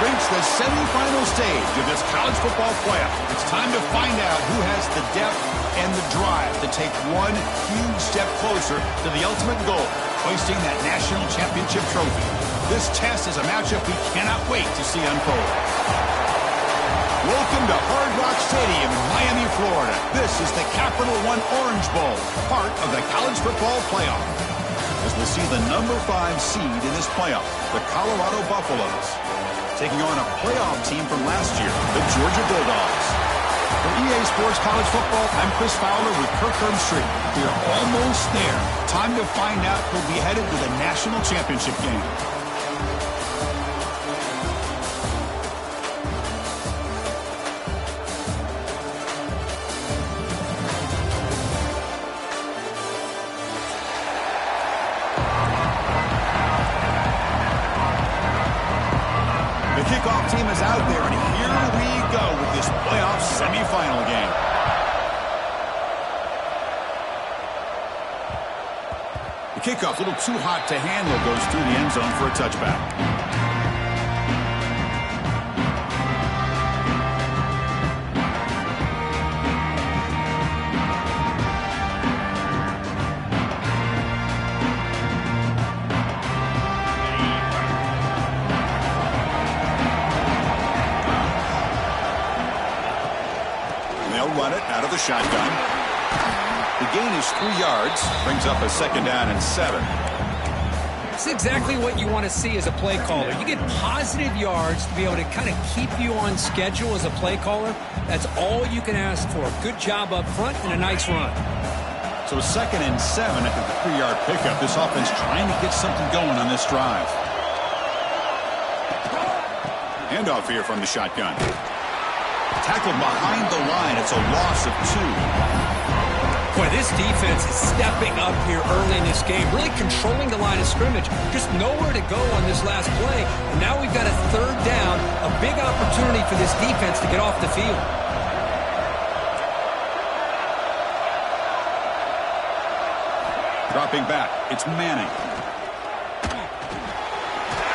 reached the semifinal stage of this college football playoff. It's time to find out who has the depth and the drive to take one huge step closer to the ultimate goal, hoisting that national championship trophy. This test is a matchup we cannot wait to see unfold. Welcome to Hard Rock Stadium in Miami, Florida. This is the Capital One Orange Bowl, part of the college football playoff. As we'll see the number 5 seed in this playoff, the Colorado Buffaloes, taking on a playoff team from last year, the Georgia Bulldogs. For EA Sports College Football, I'm Chris Fowler with Kirk Herbstreit. We are almost there. Time to find out who'll be headed to the national championship game. The kickoff team is out there, and here we go with this playoff semifinal game. The kickoff, a little too hot to handle, goes through the end zone for a touchback. Run it out of the shotgun. The gain is 3 yards, brings up a 2nd down and 7. It's exactly what you want to see as a play caller. You get positive yards to be able to kind of keep you on schedule as a play caller. That's all you can ask for. Good job up front and a nice run. So 2nd and 7 after the 3-yard pickup. This offense trying to get something going on this drive. Handoff here from the shotgun. Tackled behind the line. It's a loss of 2. Boy, this defense is stepping up here early in this game, really controlling the line of scrimmage. Just nowhere to go on this last play. And now we've got a 3rd down, a big opportunity for this defense to get off the field. Dropping back, it's Manning.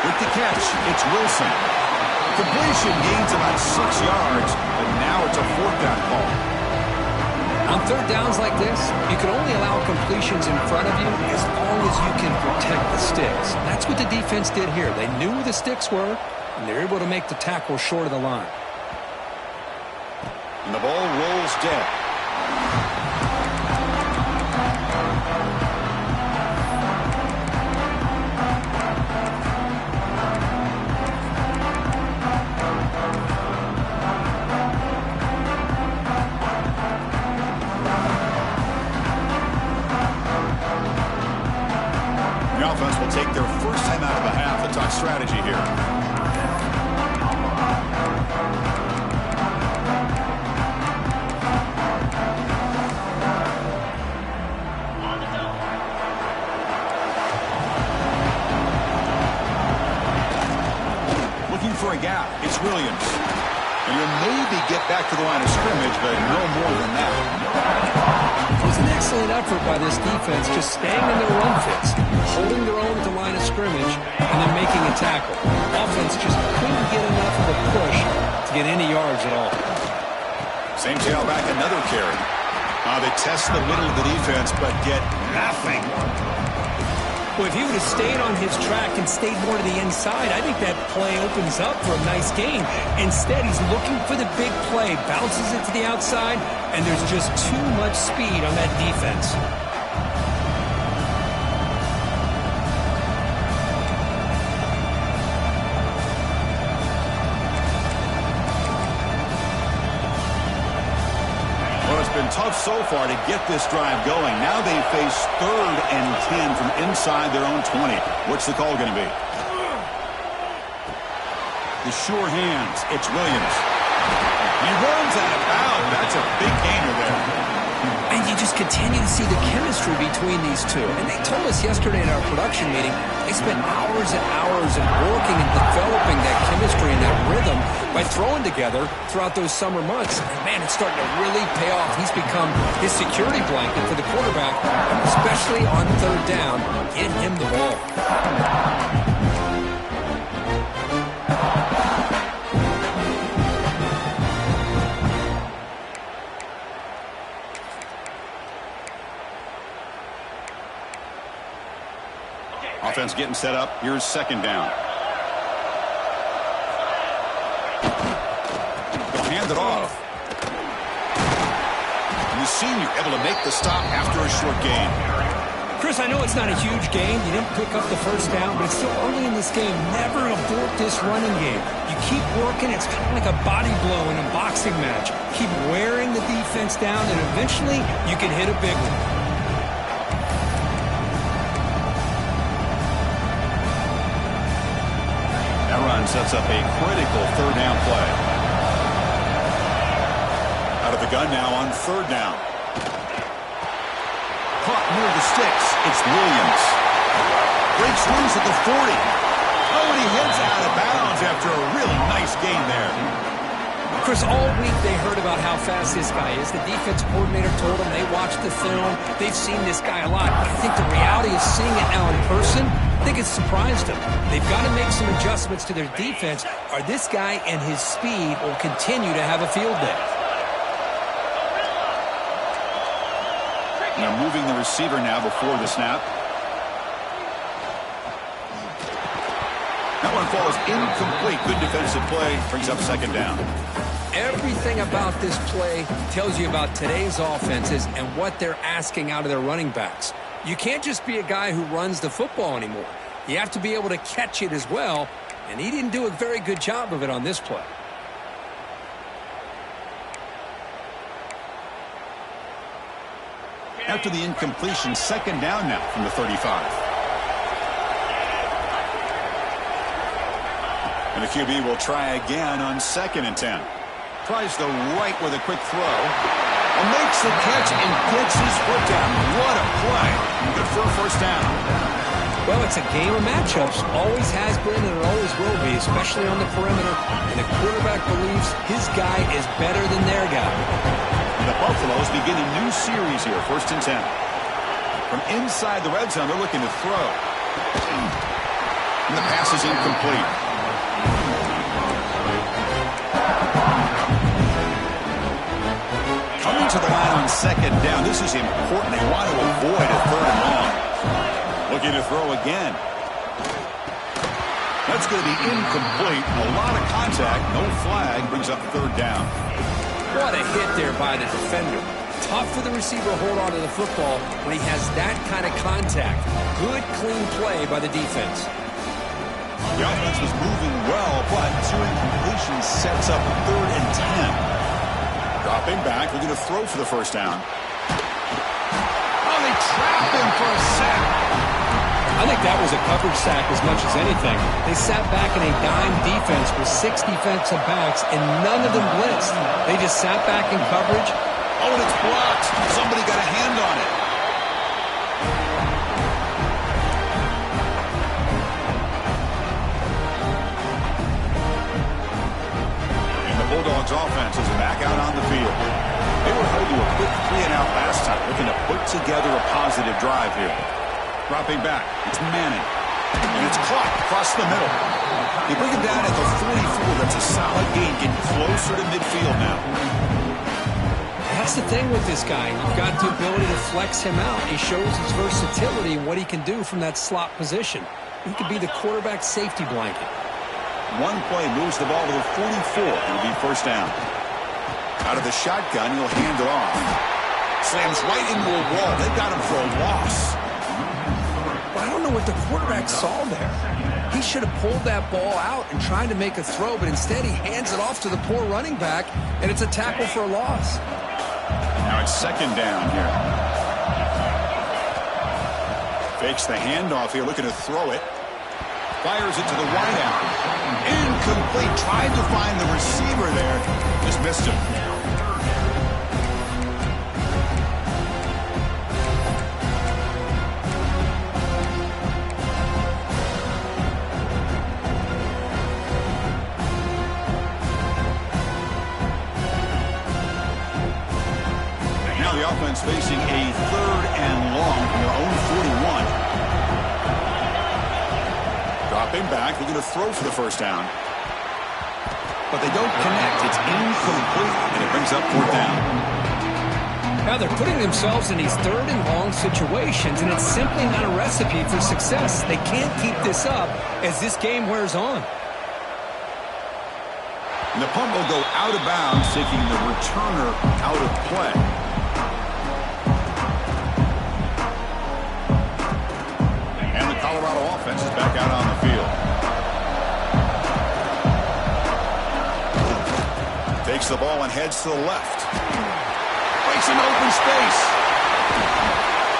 With the catch, it's Wilson. Completion gains about 6 yards, but now it's a 4th down call. On 3rd downs like this, you can only allow completions in front of you as long as you can protect the sticks. That's what the defense did here. They knew where the sticks were, and they're able to make the tackle short of the line. And the ball rolls dead. Offense will take their first time out of the half. The talk strategy here. Looking for a gap. It's Williams. And you'll maybe get back to the line of scrimmage, but no more than that. It was an excellent effort by this defense, just staying in their run fits, holding their own at the line of scrimmage, and then making a tackle. Offense just couldn't get enough of a push to get any yards at all. Same tailback, another carry. They test the middle of the defense, but get nothing. Well, if he would have stayed on his track and stayed more to the inside, I think that play opens up for a nice gain. Instead, he's looking for the big play, bounces it to the outside, and there's just too much speed on that defense. Been tough so far to get this drive going. Now they face 3rd and 10 from inside their own 20. What's the call going to be? The sure hands. It's Williams. He runs out of bounds. That's a big gainer there. And you just continue to see the chemistry between these two. And they told us yesterday in our production meeting, they spent hours and hours of working and developing that chemistry and that rhythm by throwing together throughout those summer months. And man, it's starting to really pay off. He's become his security blanket for the quarterback, especially on 3rd down. Get him the ball. Offense getting set up. Here's second down. They'll hand it off. And the senior able to make the stop after a short gain. Chris, I know it's not a huge game. You didn't pick up the first down, but it's still early in this game. Never abort this running game. You keep working. It's kind of like a body blow in a boxing match. Keep wearing the defense down, and eventually you can hit a big one. That run sets up a critical third down play. Out of the gun now on third down. Caught near the sticks. It's Williams. Breaks loose at the 40. Oh, and he heads out of bounds after a really nice gain there. Chris, all week they heard about how fast this guy is. The defense coordinator told them they watched the film. They've seen this guy a lot. I think the reality of seeing it now in person, I think it's surprised them. They've got to make some adjustments to their defense, or this guy and his speed will continue to have a field day. They're moving the receiver now before the snap. That one falls incomplete. Good defensive play. Brings up second down. Everything about this play tells you about today's offenses and what they're asking out of their running backs. You can't just be a guy who runs the football anymore. You have to be able to catch it as well, and he didn't do a very good job of it on this play. After the incompletion, second down now from the 35. And the QB will try again on 2nd and 10. Tries the right with a quick throw. And makes the catch and gets his foot down. What a play. Good for a first down. Well, it's a game of matchups. Always has been and it always will be, especially on the perimeter. And the quarterback believes his guy is better than their guy. The Buffaloes begin a new series here, 1st and 10. From inside the red zone, they're looking to throw. And the pass is incomplete. Coming to the line on 2nd down. This is important. They want to avoid a 3rd and long. Looking to throw again. That's going to be incomplete. A lot of contact. No flag. Brings up 3rd down. What a hit there by the defender. Tough for the receiver to hold on to the football when he has that kind of contact. Good, clean play by the defense. The offense was moving well, but 2 incompletions sets up 3rd and 10. Dropping back, looking to throw for the first down. Oh, they trap him for a sack. I think that was a coverage sack as much as anything. They sat back in a dime defense with 6 defensive backs, and none of them blitzed. They just sat back in coverage. Oh, and it's blocked. Somebody got a hand on it. And the Bulldogs offense is back out on the field. They were held to a quick 3-and-out last time, looking to put together a positive drive here. Dropping back, it's Manning. And it's caught across the middle. They bring him down at the 44. That's a solid gain, getting closer to midfield now. That's the thing with this guy. You've got the ability to flex him out. He shows his versatility and what he can do from that slot position. He could be the quarterback safety blanket. One play moves the ball to the 44. It'll be first down. Out of the shotgun, he'll hand it off. Slams right into a wall. They got him for a loss. I don't know what the quarterback saw there. He should have pulled that ball out and tried to make a throw, but instead he hands it off to the poor running back, and it's a tackle for a loss. Now it's second down here. Fakes the handoff here, looking to throw it. Fires it to the wideout. Incomplete. Tried to find the receiver there. Just missed him. Offense facing a 3rd and long from their own 41. Dropping back, looking to throw for the first down. But they don't connect. It's incomplete, and it brings up 4th down. Now they're putting themselves in these third and long situations, and it's simply not a recipe for success. They can't keep this up as this game wears on. And the punt will go out of bounds, taking the returner out of play. And the Colorado offense is back out on the field. Takes the ball and heads to the left. Breaks an open space.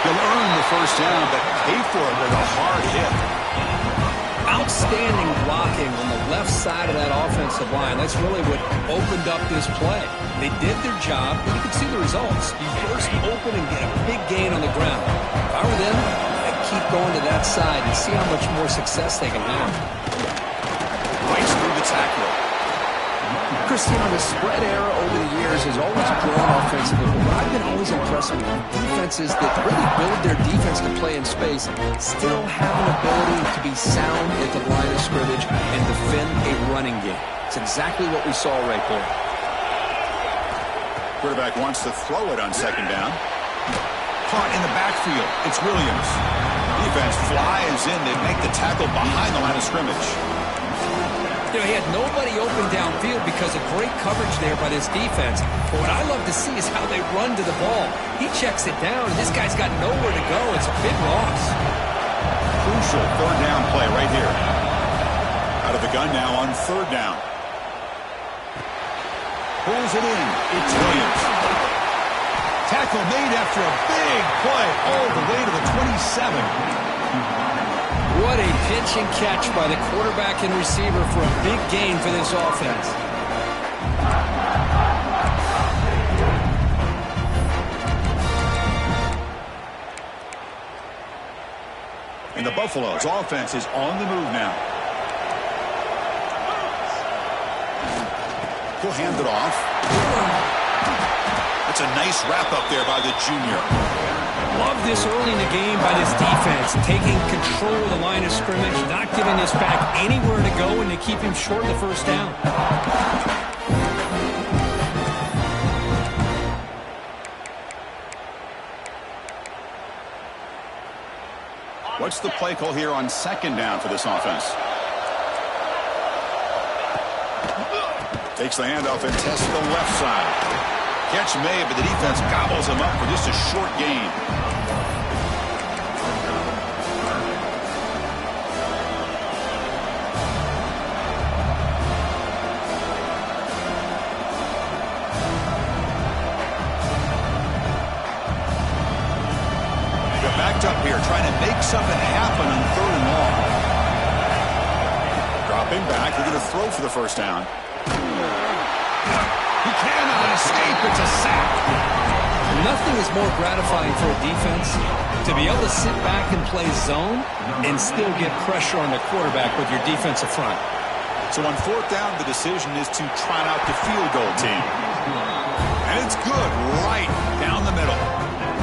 He'll earn the first down, but pay for it with a hard hit. Outstanding blocking on the left side of that offensive line. That's really what opened up this play. They did their job, and you can see the results. You burst open and get a big gain on the ground. If I were them, I'd keep going to that side and see how much more success they can have. Breaks through the tackle. Cristiano, the spread era over the years has always grown offensively, but I've been always impressed with defenses that really build their defense to play in space, still have an ability to be sound at the line of scrimmage and defend a running game. It's exactly what we saw right there. Quarterback wants to throw it on second down. Caught in the backfield. It's Williams. Defense flies in. They make the tackle behind the line of scrimmage. You know, he had nobody open downfield because of great coverage there by this defense. But what I love to see is how they run to the ball. He checks it down, and this guy's got nowhere to go. It's a big loss. Crucial third down play right here. Out of the gun now on third down. Pulls it in. It's Williams. Tackle made after a big play all the way to the 27. What a pitch and catch by the quarterback and receiver for a big gain for this offense. And the Buffaloes offense is on the move now. He'll hand it off. That's a nice wrap up there by the junior. Love this early in the game by this defense, taking control of the line of scrimmage, not giving this back anywhere to go, and to keep him short of the first down. What's the play call here on second down for this offense? Takes the handoff and tests the left side. Catch made, but the defense gobbles him up for just a short gain. They're backed up here, trying to make something happen on third and long. Dropping back, they're going to throw for the first down. He cannot escape. It's a sack. Nothing is more gratifying for a defense to be able to sit back and play zone and still get pressure on the quarterback with your defensive front. So on fourth down, the decision is to trot out the field goal team. And it's good right down the middle.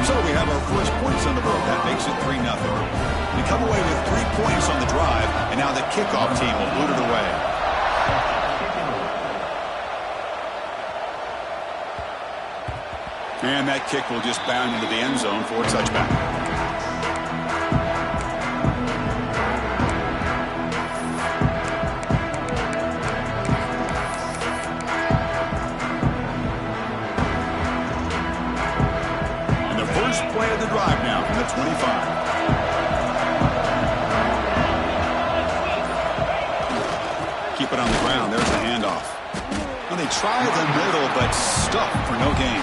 So we have our first points on the board. That makes it 3-0. We come away with 3 points on the drive, and now the kickoff team will boot it away. And that kick will just bound into the end zone for a touchback. And the first play of the drive now from the 25. Keep it on the ground. There's the handoff. Well, they try the middle, but stuck for no gain.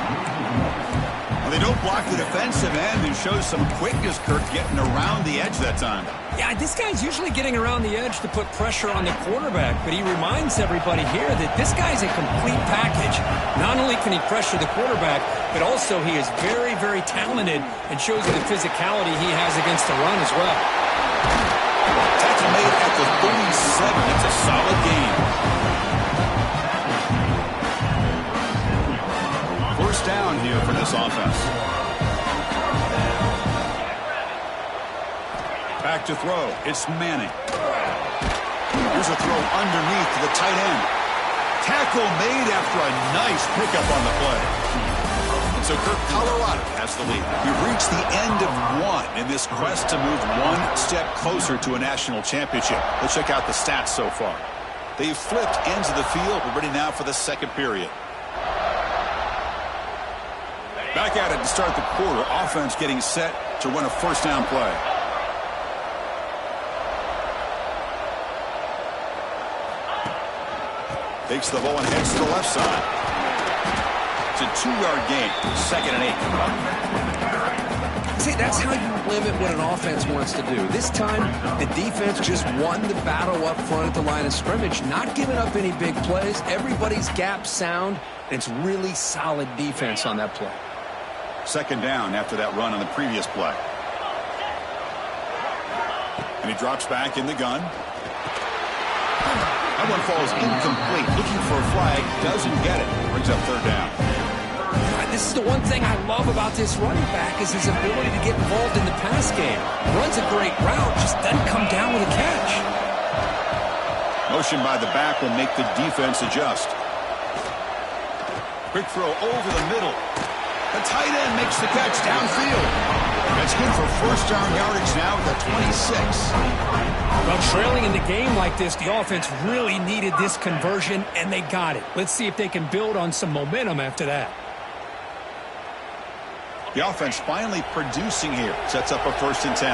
Well, they don't block the defensive end, who shows some quickness, Kirk, getting around the edge that time. Yeah, this guy's usually getting around the edge to put pressure on the quarterback, but he reminds everybody here that this guy's a complete package. Not only can he pressure the quarterback, but also he is very, very talented and shows you the physicality he has against the run as well. Tackle made at the 37. That's a solid gain. First down here for this offense. Back to throw. It's Manning. Here's a throw underneath to the tight end. Tackle made after a nice pickup on the play. So Kirk, Colorado has the lead. We've reached the end of one in this quest to move one step closer to a national championship. Let's check out the stats so far. They've flipped ends of the field. We're ready now for the second period. Back at it to start the quarter. Offense getting set to run a first down play. Takes the ball and heads to the left side. It's a 2-yard gain. 2nd and 8. See, that's how you limit what an offense wants to do. This time, the defense just won the battle up front at the line of scrimmage, not giving up any big plays. Everybody's gap sound, and it's really solid defense on that play. 2nd down after that run on the previous play. And he drops back in the gun. That one falls incomplete. Looking for a flag. Doesn't get it. Brings up 3rd down. This is the one thing I love about this running back is his ability to get involved in the pass game. Runs a great route, just doesn't come down with a catch. Motion by the back will make the defense adjust. Quick throw over the middle. The tight end makes the catch downfield. That's good for first down yardage now at the 26. Well, trailing in the game like this, the offense really needed this conversion, and they got it. Let's see if they can build on some momentum after that. The offense finally producing here. Sets up a 1st and 10.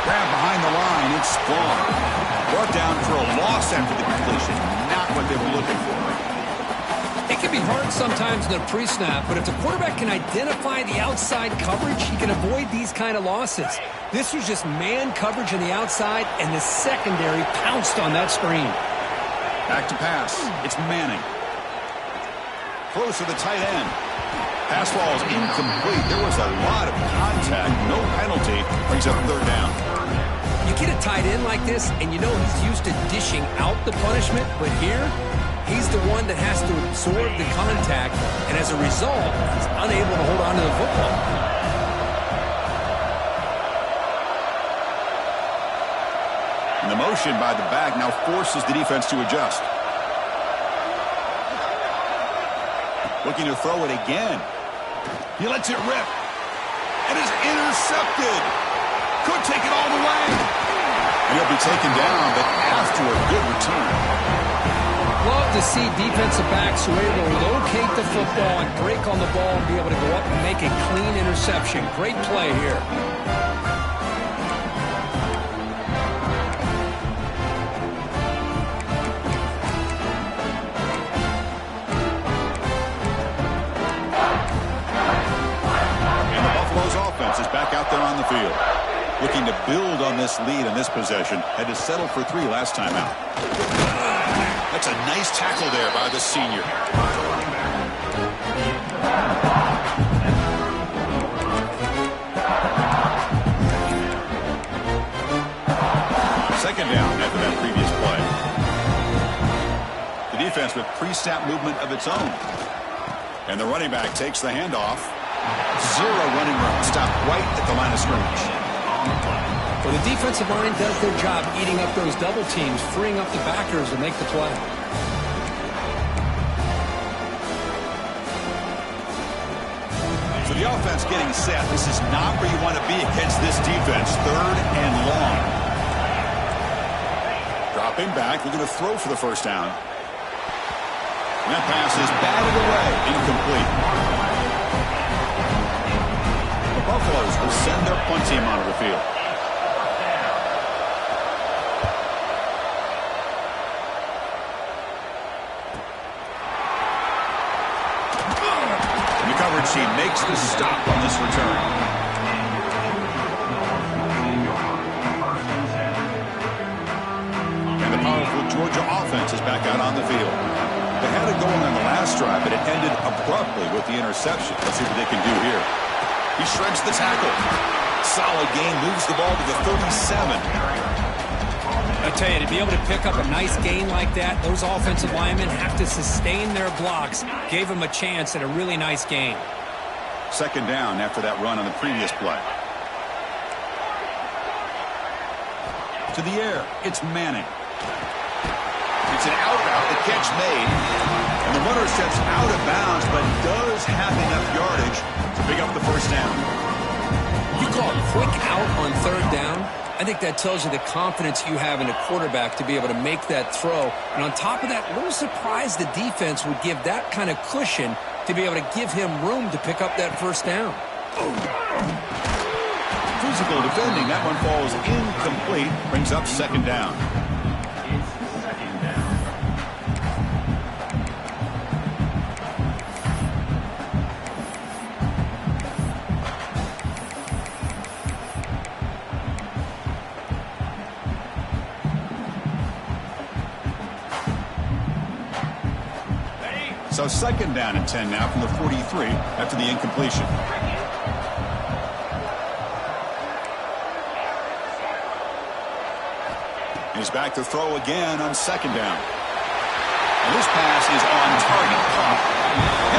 Grab behind the line. It's Vaughn. Brought down for a loss after the completion. Not what they were looking for. It can be hard sometimes in a pre-snap, but if the quarterback can identify the outside coverage, he can avoid these kind of losses. This was just man coverage on the outside, and the secondary pounced on that screen. Back to pass. It's Manning. Close to the tight end. Pass ball is incomplete. There was a lot of contact. No penalty. Brings up 3rd down. You get a tight end like this, and you know he's used to dishing out the punishment, but here, he's the one that has to absorb the contact, and as a result, he's unable to hold on to the football. And the motion by the back now forces the defense to adjust. Looking to throw it again. He lets it rip. And is intercepted. Could take it all the way. And he'll be taken down, but after a good return. Love to see defensive backs who are able to locate the football and break on the ball and be able to go up and make a clean interception. Great play here. And the Buffalo's offense is back out there on the field. Looking to build on this lead in this possession. Had to settle for 3 last time out. That's a nice tackle there by the senior. Second down after that previous play. The defense with pre-snap movement of its own. And the running back takes the handoff. 0 running room. Stopped right at the line of scrimmage. Well, the defensive line does their job eating up those double teams, freeing up the backers to make the play. So the offense getting set. This is not where you want to be against this defense. 3rd and long. Dropping back, looking to throw for the first down. And that pass is batted away, incomplete. The Buffaloes will send their punt team onto the field. She makes the stop on this return. And the powerful Georgia offense is back out on the field. They had it going on the last drive, but it ended abruptly with the interception. Let's see what they can do here. He shreds the tackle. Solid gain, moves the ball to the 37. I tell you, to be able to pick up a nice gain like that, those offensive linemen have to sustain their blocks. Gave them a chance at a really nice gain. Second down after that run on the previous play. To the air, it's Manning. He It's an out route, the catch made. And the runner steps out of bounds, but does have enough yardage to pick up the first down. You call it quick out on third down. I think that tells you the confidence you have in a quarterback to be able to make that throw. And on top of that, a little surprised the defense would give that kind of cushion to be able to give him room to pick up that first down. Physical defending. That one falls incomplete. Brings up second down. So second down and 10 now from the 43 after the incompletion. He's back to throw again on second down. And this pass is on target.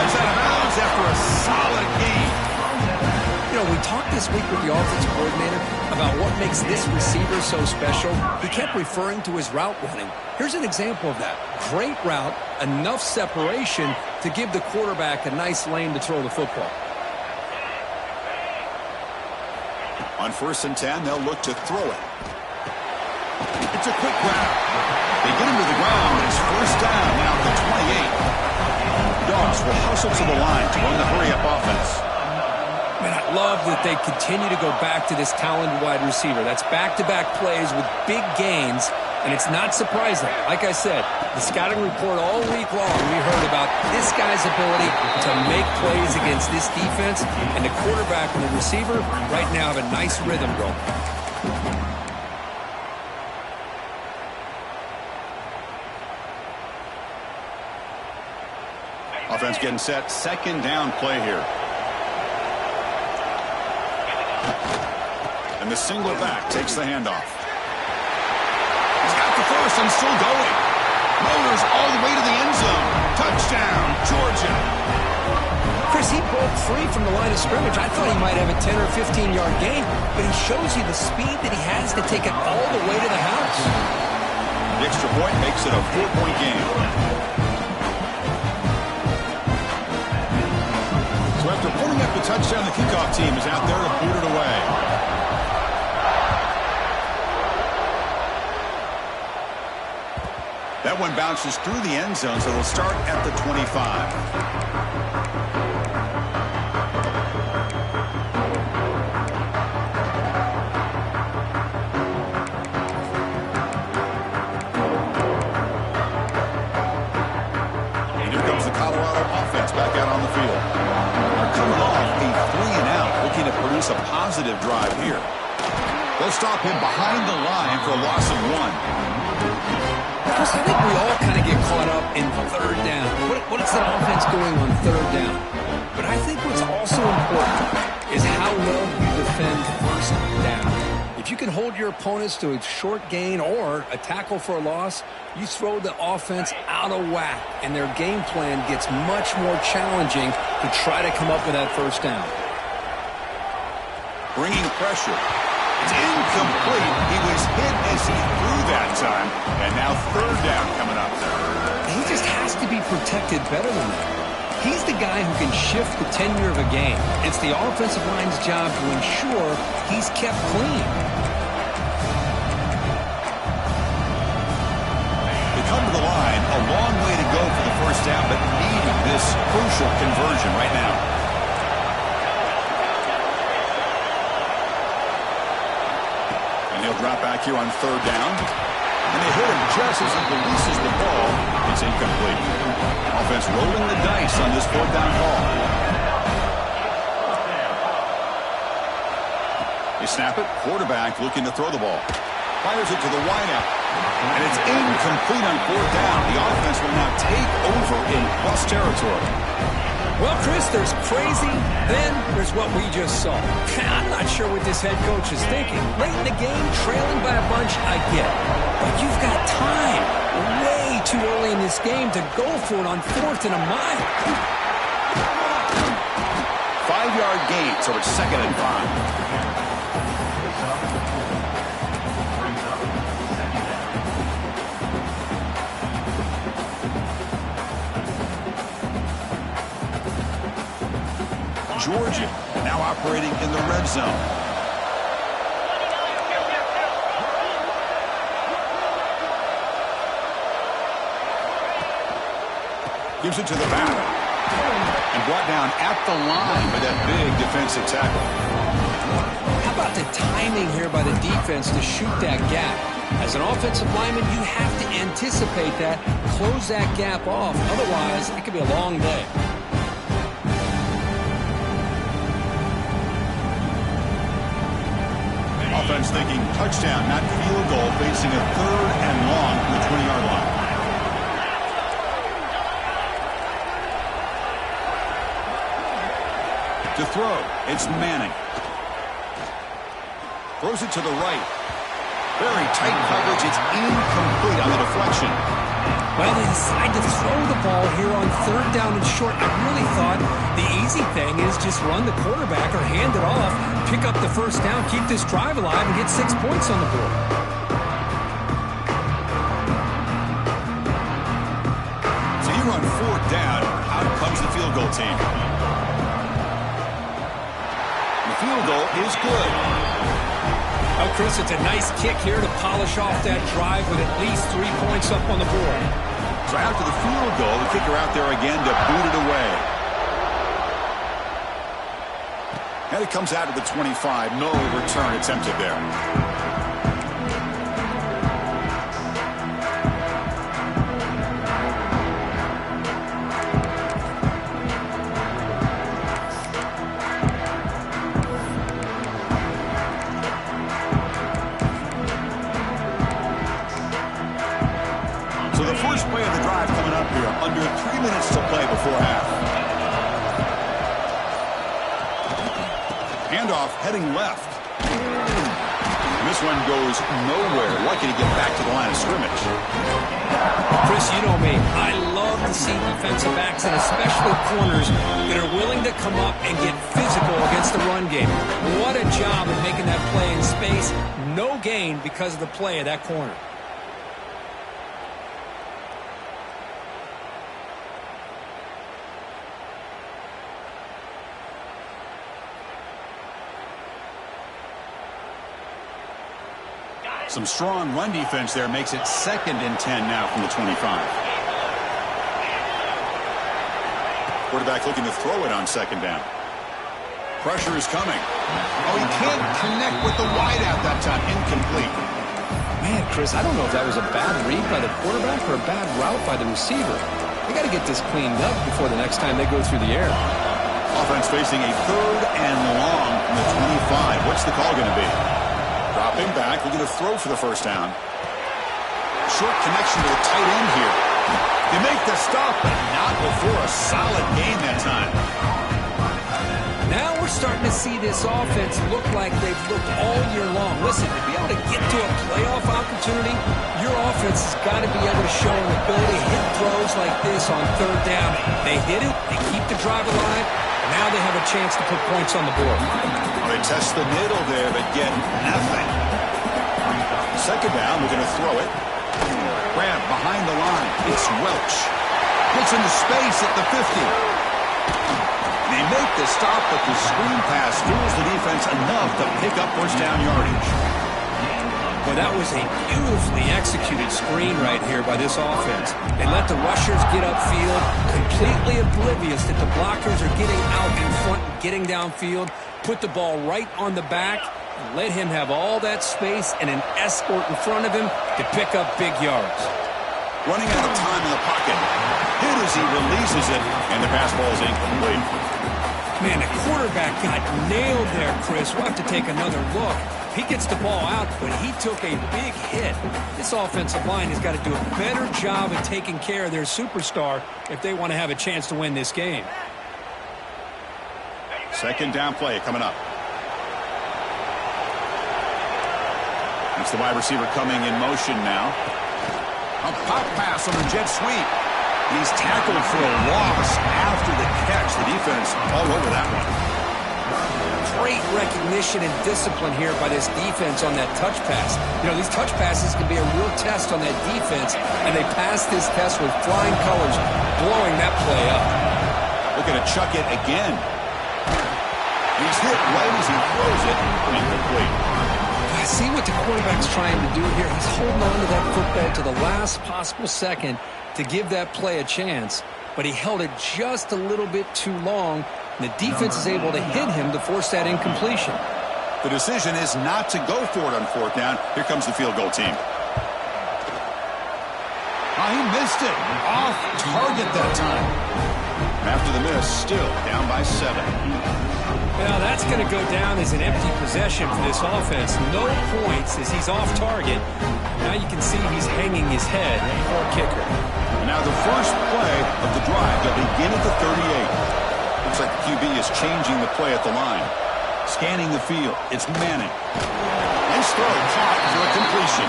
Gets out of bounds after a solid gain. You know, we talked this week with the offensive coordinator about what makes this receiver so special. He kept referring to his route running. Here's an example of that. Great route, enough separation to give the quarterback a nice lane to throw the football. On 1st and 10, they'll look to throw it. It's a quick grab. They get him to the ground. It's first down now at the 28. Dogs will hustle to the line to run the hurry-up offense. Man, I love that they continue to go back to this talented wide receiver. That's back-to-back plays with big gains, and it's not surprising. Like I said, the scouting report all week long, we heard about this guy's ability to make plays against this defense, and the quarterback and the receiver right now have a nice rhythm going. Offense getting set. Second down play here. And the single back takes the handoff. He's got the first and still going. Motors all the way to the end zone. Touchdown, Georgia. Chris, he broke free from the line of scrimmage. I thought he might have a 10 or 15-yard gain, but he shows you the speed that he has to take it all the way to the house. The extra point makes it a 4-point game. So after pulling up the touchdown, the kickoff team is out there to boot it away. That one bounces through the end zone, so it'll start at the 25. Back out on the field. They're coming off a 3-and-out, looking to produce a positive drive here. They'll stop him behind the line for a loss of 1. Chris, I think we all kind of get caught up in third down. What is that offense doing on third down? But I think what's also important is how well you defend first down. If you can hold your opponents to a short gain or a tackle for a loss, you throw the offense out of whack, and their game plan gets much more challenging to try to come up with that first down. Bringing pressure. It's incomplete. He was hit as he threw that time, and now third down coming up. He just has to be protected better than that. He's the guy who can shift the tenure of a game. It's the offensive line's job to ensure he's kept clean. They come to the line, a long way to go for the first down, but needing this crucial conversion right now. And he'll drop back here on third down. And they hit him just as he releases the ball. It's incomplete. Offense rolling the dice on this fourth down call. They snap it. Quarterback looking to throw the ball. Fires it to the wideout. And it's incomplete on fourth down. The offense will now take over in plus territory. Well, Chris, there's crazy, then there's what we just saw. I'm not sure what this head coach is thinking. Late in the game, trailing by a bunch, I get it. But you've got time, way too early in this game, to go for it on 4th and a mile. 5-yard gain, so it's 2nd and 5. Georgia, now operating in the red zone. Gives it to the back. And brought down at the line by that big defensive tackle. How about the timing here by the defense to shoot that gap? As an offensive lineman, you have to anticipate that, close that gap off. Otherwise, it could be a long day. Offense thinking touchdown, not field goal, facing a 3rd and long from the 20-yard line. To throw, it's Manning. Throws it to the right. Very tight coverage. It's incomplete on the deflection. Well, they decide to throw the ball here on 3rd down and short. I really thought the easy thing is just run the quarterback or hand it off, pick up the 1st down, keep this drive alive, and get 6 points on the board. So you run 4th down. Out comes the field goal team. The field goal is good. Oh, Chris, it's a nice kick here to polish off that drive with at least 3 points up on the board. So after the field goal, the kicker out there again to boot it away. And it comes out to the 25. No return attempted there. So the first play of the drive coming up here. Under 3 minutes to play before half. Handoff heading left. And this one goes nowhere. Lucky to get back to the line of scrimmage. Chris, you know me. I love to see defensive backs and especially corners that are willing to come up and get physical against the run game. What a job of making that play in space. No gain because of the play of that corner. Some strong run defense there makes it 2nd and 10 now from the 25. Quarterback looking to throw it on 2nd down. Pressure is coming. Oh, he can't connect with the wideout that time. Incomplete. Man, Chris, I don't know if that was a bad read by the quarterback or a bad route by the receiver. They got to get this cleaned up before the next time they go through the air. Offense facing a 3rd and long from the 25. What's the call going to be? Dropping back, looking to throw for the 1st down. Short connection to the tight end here. They make the stop, but not before a solid gain that time. Now we're starting to see this offense look like they've looked all year long. Listen, to be able to get to a playoff opportunity, your offense has got to be able to show an ability to hit throws like this on 3rd down. They hit it, they keep the drive alive, now they have a chance to put points on the board. They test the middle there, but get nothing. 2nd down, we're going to throw it. Grab behind the line. It's Welch. Gets into space at the 50. They make the stop, but the screen pass fools the defense enough to pick up 1st down yardage. Well, that was a beautifully executed screen right here by this offense. They let the rushers get upfield, completely oblivious that the blockers are getting out in front and getting downfield. Put the ball right on the back, and let him have all that space and an escort in front of him to pick up big yards. Running out of time in the pocket. Hit as he releases it, and the pass ball is incomplete. Man, the quarterback got nailed there, Chris. We'll have to take another look. He gets the ball out, but he took a big hit. This offensive line has got to do a better job of taking care of their superstar if they want to have a chance to win this game. 2nd down play coming up. It's the wide receiver coming in motion now. A pop pass on the jet sweep. He's tackled for a loss after the catch. The defense all over that one. Great recognition and discipline here by this defense on that touch pass. You know, these touch passes can be a real test on that defense, and they passed this test with flying colors, blowing that play up. Looking to chuck it again. hit right as he throws it. Incomplete. I see what the quarterback's trying to do here. He's holding on to that football to the last possible second to give that play a chance, but he held it just a little bit too long, and the defense is able to hit him to force that incompletion. The decision is not to go for it on fourth down. Here comes the field goal team. Oh, he missed it. Off target that time. After the miss, still down by 7. Well, that's going to go down as an empty possession for this offense. No points as he's off target. Now you can see he's hanging his head for a kicker. And now the first play of the drive. They'll begin at the 38. Looks like the QB is changing the play at the line. Scanning the field. It's Manning. Nice throw. Caught for a completion.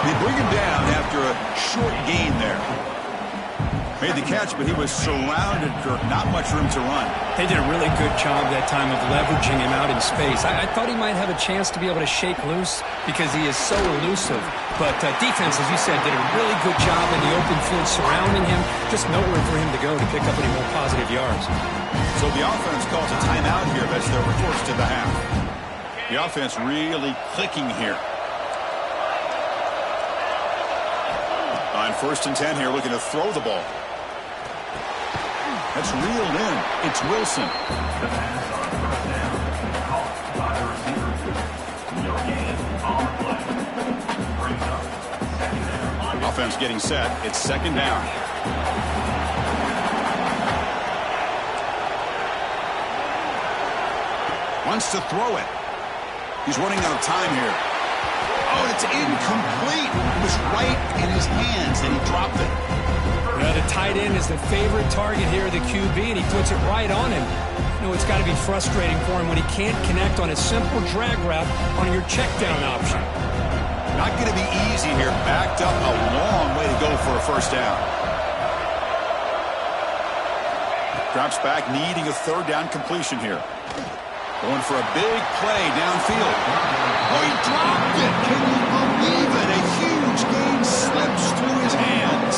They bring him down after a short gain there. Made the catch, but he was surrounded for not much room to run. They did a really good job that time of leveraging him out in space. I thought he might have a chance to be able to shake loose because he is so elusive. But defense, as you said, did a really good job in the open field surrounding him. Just nowhere for him to go to pick up any more positive yards. So the offense calls a timeout here as they're forced to the half. The offense really clicking here. On 1st and 10 here, looking to throw the ball. That's reeled in. It's Wilson. Offense getting set. It's 2nd down. Wants to throw it. He's running out of time here. Oh, it's incomplete. It was right in his hands, and he dropped it. Well, the tight end is the favorite target here of the QB, and he puts it right on him. You know, it's got to be frustrating for him when he can't connect on a simple drag route on your check down option. Not going to be easy here. Backed up a long way to go for a 1st down. Drops back, needing a 3rd down completion here. Going for a big play downfield. Oh, he dropped it. Can you believe it? A huge gain slips through his hands.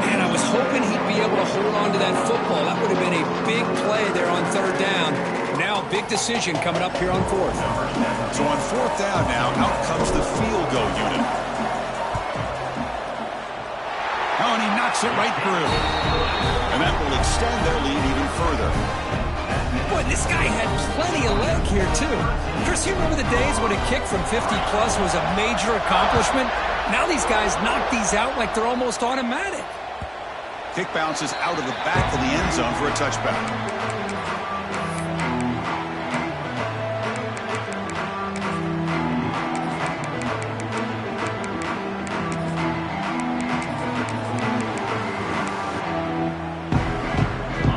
Man, I was hoping he'd be able to hold on to that football. That would have been a big play there on 3rd down. Now, big decision coming up here on 4th. So on 4th down now, out comes the field goal unit. Oh, and he knocks it right through. And that will extend their lead even further. Boy, this guy had plenty of leg here, too. Chris, you remember the days when a kick from 50-plus was a major accomplishment? Now these guys knock these out like they're almost automatic. Kick bounces out of the back of the end zone for a touchback.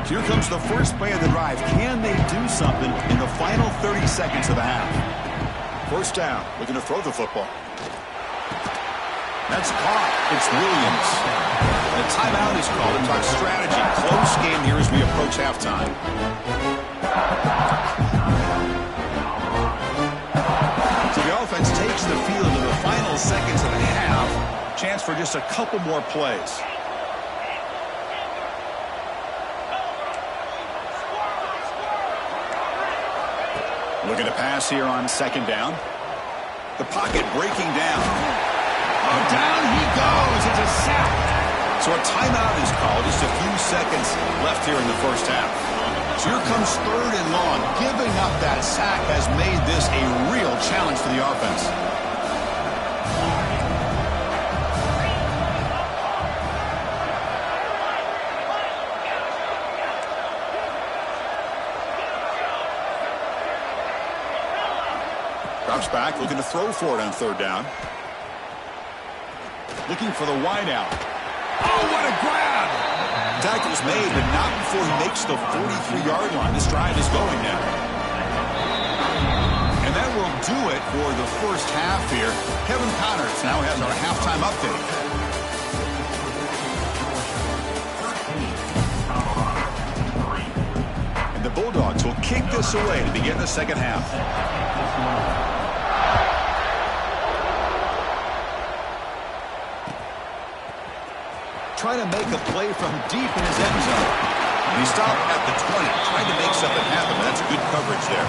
Here comes the first play of the drive. Can they do something in the final 30 seconds of the half? 1st down, looking to throw the football. That's caught. It's Williams. The timeout is called to talk strategy. Close game here as we approach halftime. So the offense takes the field in the final seconds of the half. Chance for just a couple more plays. Looking to pass here on 2nd down. The pocket breaking down. Oh, down he goes. It's a sack. So a timeout is called. Just a few seconds left here in the 1st half. So here comes 3rd and long. Giving up that sack has made this a real challenge for the offense. Drops back, looking to throw for it on 3rd down. Looking for the wide out. Oh, what a grab! Tackle's made, but not before he makes the 43-yard line. This drive is going now. And that will do it for the 1st half here. Kevin Connors now has our halftime update. And the Bulldogs will kick this away to begin the 2nd half. Trying to make a play from deep in his end zone. He stopped at the 20, trying to make something happen. That's good coverage there.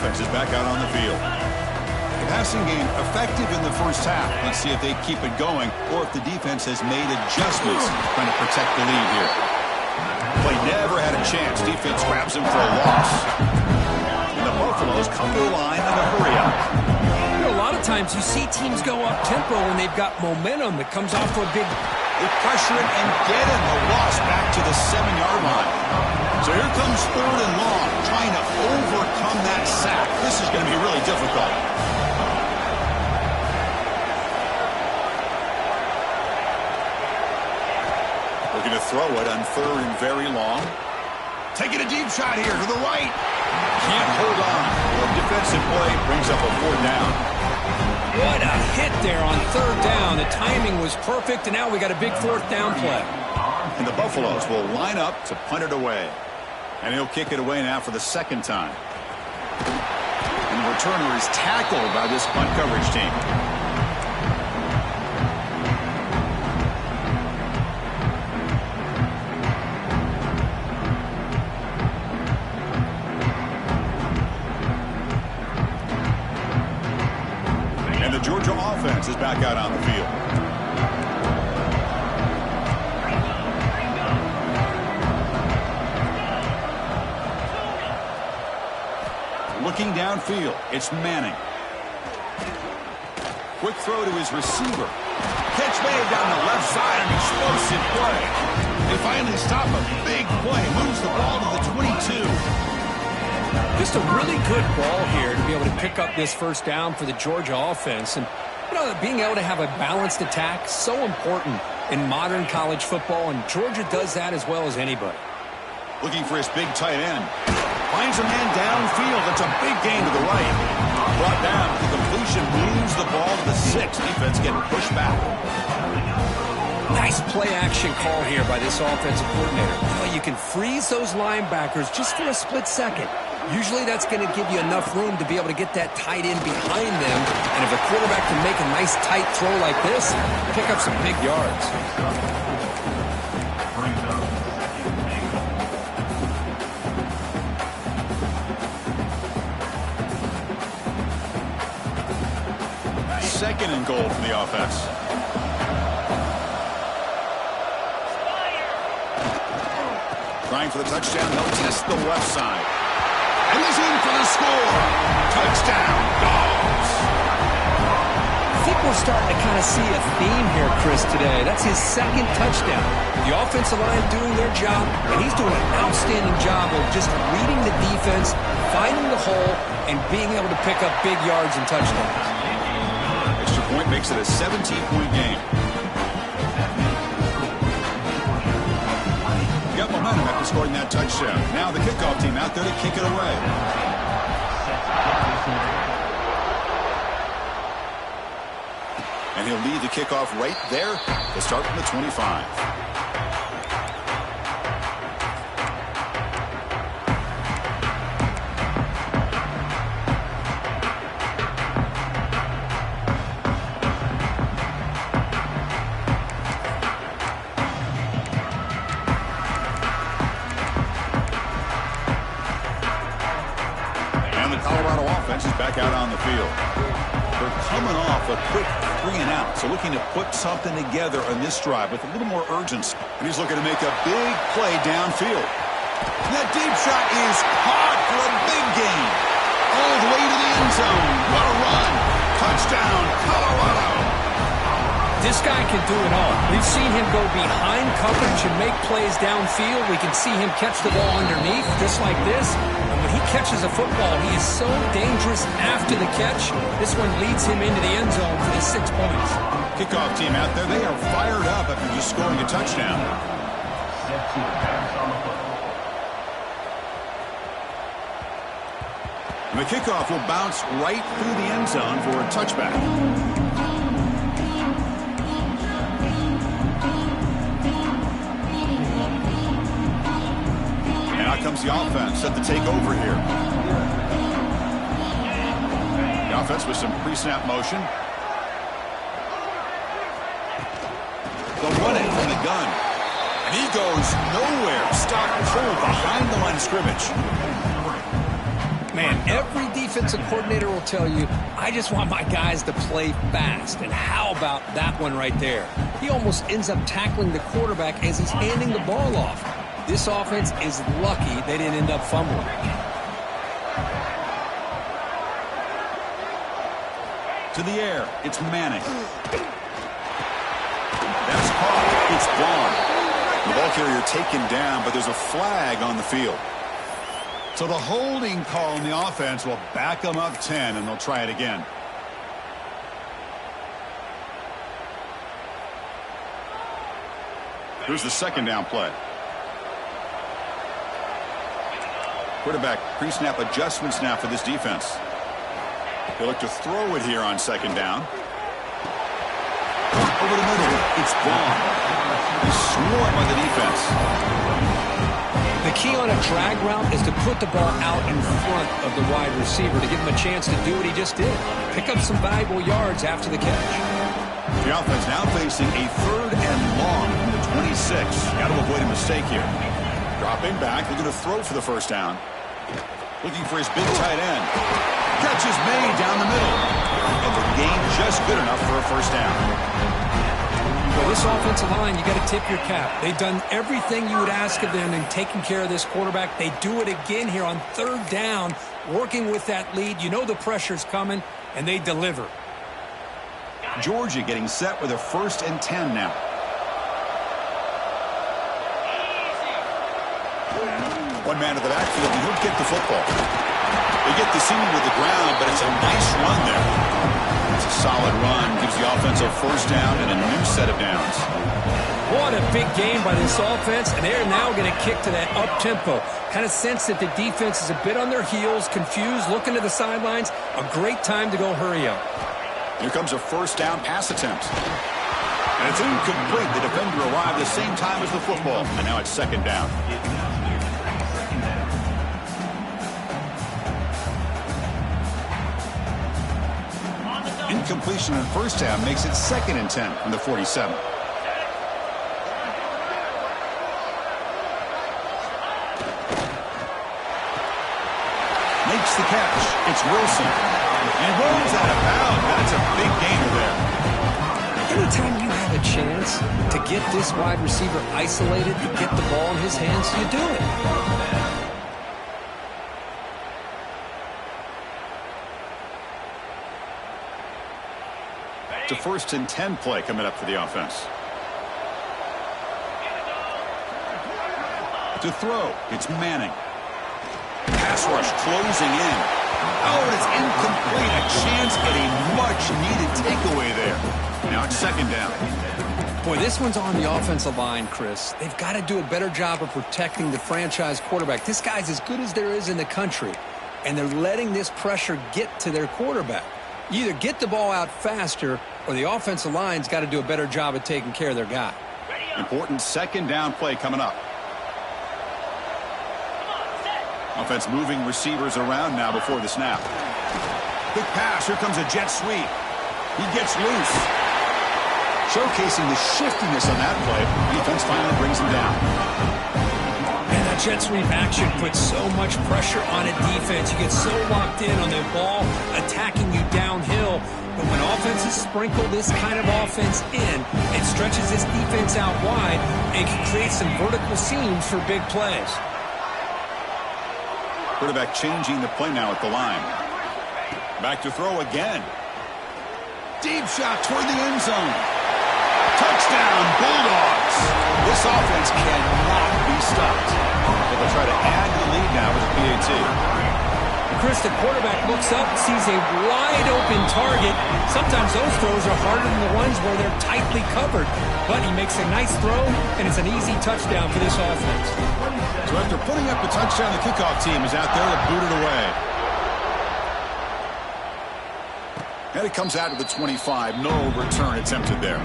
offense is back out on the field. The passing game effective in the first half. Let's see if they keep it going or if the defense has made adjustments trying to protect the lead here. Play never had a chance. Defense grabs him for a loss. And the Buffaloes come to the line in a hurry up. You know, a lot of times you see teams go up tempo when they've got momentum that comes off for a big. They pressure it and get him. A loss back to the 7-yard line. So here comes 3rd and long, trying to overcome that sack. This is going to be really difficult. Looking to throw it on 3rd and very long. Taking a deep shot here to the right. Can't hold on. The defensive play brings up a 4th down. What a hit there on 3rd down. The timing was perfect, and now we got a big 4th down play. And the Buffaloes will line up to punt it away. And he'll kick it away now for the 2nd time. And the returner is tackled by this punt coverage team. And the Georgia offense is back out on the field. Looking downfield, it's Manning. Quick throw to his receiver. Catch made down the left side, an explosive play. They finally stop a big play, moves the ball to the 22. Just a really good ball here to be able to pick up this 1st down for the Georgia offense. And, you know, being able to have a balanced attack, so important in modern college football, and Georgia does that as well as anybody. Looking for his big tight end. Finds a man downfield. That's a big gain to the right. Brought down. The completion moves the ball to the 6. Defense getting pushed back. Nice play-action call here by this offensive coordinator. You know, you can freeze those linebackers just for a split second. Usually that's going to give you enough room to be able to get that tight end behind them. And if a quarterback can make a nice tight throw like this, pick up some big yards. Second and goal for the offense. Trying for the touchdown. They'll test the left side. And he's in for the score. Touchdown, Dogs. I think we're starting to kind of see a theme here, Chris, today. That's his 2nd touchdown. The offensive line doing their job, and he's doing an outstanding job of just reading the defense, finding the hole, and being able to pick up big yards and touchdowns. Extra point makes it a 17-point game. Got momentum after scoring that touchdown. Now the kickoff team out there to kick it away. And he'll lead the kickoff right there to start from the 25. Back out on the field. They're coming off a quick 3 and out, so looking to put something together on this drive with a little more urgency. And he's looking to make a big play downfield. And that deep shot is caught for a big gain. All the way to the end zone. What a run. Touchdown, Colorado. This guy can do it all. We've seen him go behind coverage and make plays downfield. We can see him catch the ball underneath, just like this. And when he catches a football, he is so dangerous after the catch. This one leads him into the end zone for the 6 points. Kickoff team out there, they are fired up after just scoring a touchdown. And the kickoff will bounce right through the end zone for a touchback. Now comes the offense set to take over here. The offense with some pre-snap motion. They'll run it from the gun. And he goes nowhere. Stopped cold behind the line of scrimmage. Man, every defensive coordinator will tell you, I just want my guys to play fast. And how about that one right there? He almost ends up tackling the quarterback as he's handing the ball off. This offense is lucky they didn't end up fumbling. To the air, it's Manning. That's caught. It's gone. The ball carrier taken down, but there's a flag on the field. So the holding call on the offense will back them up 10, and they'll try it again. Here's the second down play. Quarterback pre-snap adjustments now for this defense. They look to throw it here on second down. Over the middle, it's gone. He's swarmed by the defense. The key on a drag route is to put the ball out in front of the wide receiver to give him a chance to do what he just did. Pick up some valuable yards after the catch. The offense now facing a 3rd and long from the 26. Got to avoid a mistake here. Dropping back, looking to throw for the first down. Looking for his big tight end. Catch is made down the middle. And the gain just good enough for a first down. Well, this offensive line, you got to tip your cap. They've done everything you would ask of them in taking care of this quarterback. They do it again here on 3rd down, working with that lead. You know the pressure's coming, and they deliver. Georgia getting set with a 1st and 10 now. One man to the backfield, and he'll get the football. They get the seam with the ground, but it's a nice run there. It's a solid run. Gives the offense a first down and a new set of downs. What a big game by this offense, and they're now going to kick to that up-tempo. Kind of sense that the defense is a bit on their heels, confused, looking to the sidelines. A great time to go hurry up. Here comes a first down pass attempt. And it's incomplete. The defender arrived the same time as the football, and now it's second down. Incompletion on first down makes it 2nd and 10 from the 47. Makes the catch. It's Wilson. And goes out of bounds. That's a big gainer there. Anytime you have a chance to get this wide receiver isolated and get the ball in his hands, you do it. To 1st and 10 play coming up for the offense. To throw, it's Manning. Pass rush closing in. Oh, and it's incomplete. A chance at a much-needed takeaway there. Now it's second down. Boy, this one's on the offensive line, Chris. They've got to do a better job of protecting the franchise quarterback. This guy's as good as there is in the country, and they're letting this pressure get to their quarterback. You either get the ball out faster, or the offensive line's got to do a better job of taking care of their guy. Important second down play coming up. Offense moving receivers around now before the snap. Quick pass. Here comes a jet sweep. He gets loose. Showcasing the shiftiness on that play. Defense finally brings him down. And that jet sweep action puts so much pressure on a defense. You get so locked in on the ball attacking you downhill. But when offenses sprinkle this kind of offense in, it stretches this defense out wide and can create some vertical seams for big plays. Quarterback changing the play now at the line. Back to throw again. Deep shot toward the end zone. Touchdown, Bulldogs. This offense cannot be stopped. But they'll try to add to the lead now with a PAT. Chris, the quarterback looks up, sees a wide-open target. Sometimes those throws are harder than the ones where they're tightly covered. But he makes a nice throw, and it's an easy touchdown for this offense. So after putting up a touchdown, the kickoff team is out there to boot it away. And it comes out to the 25. No return attempted there.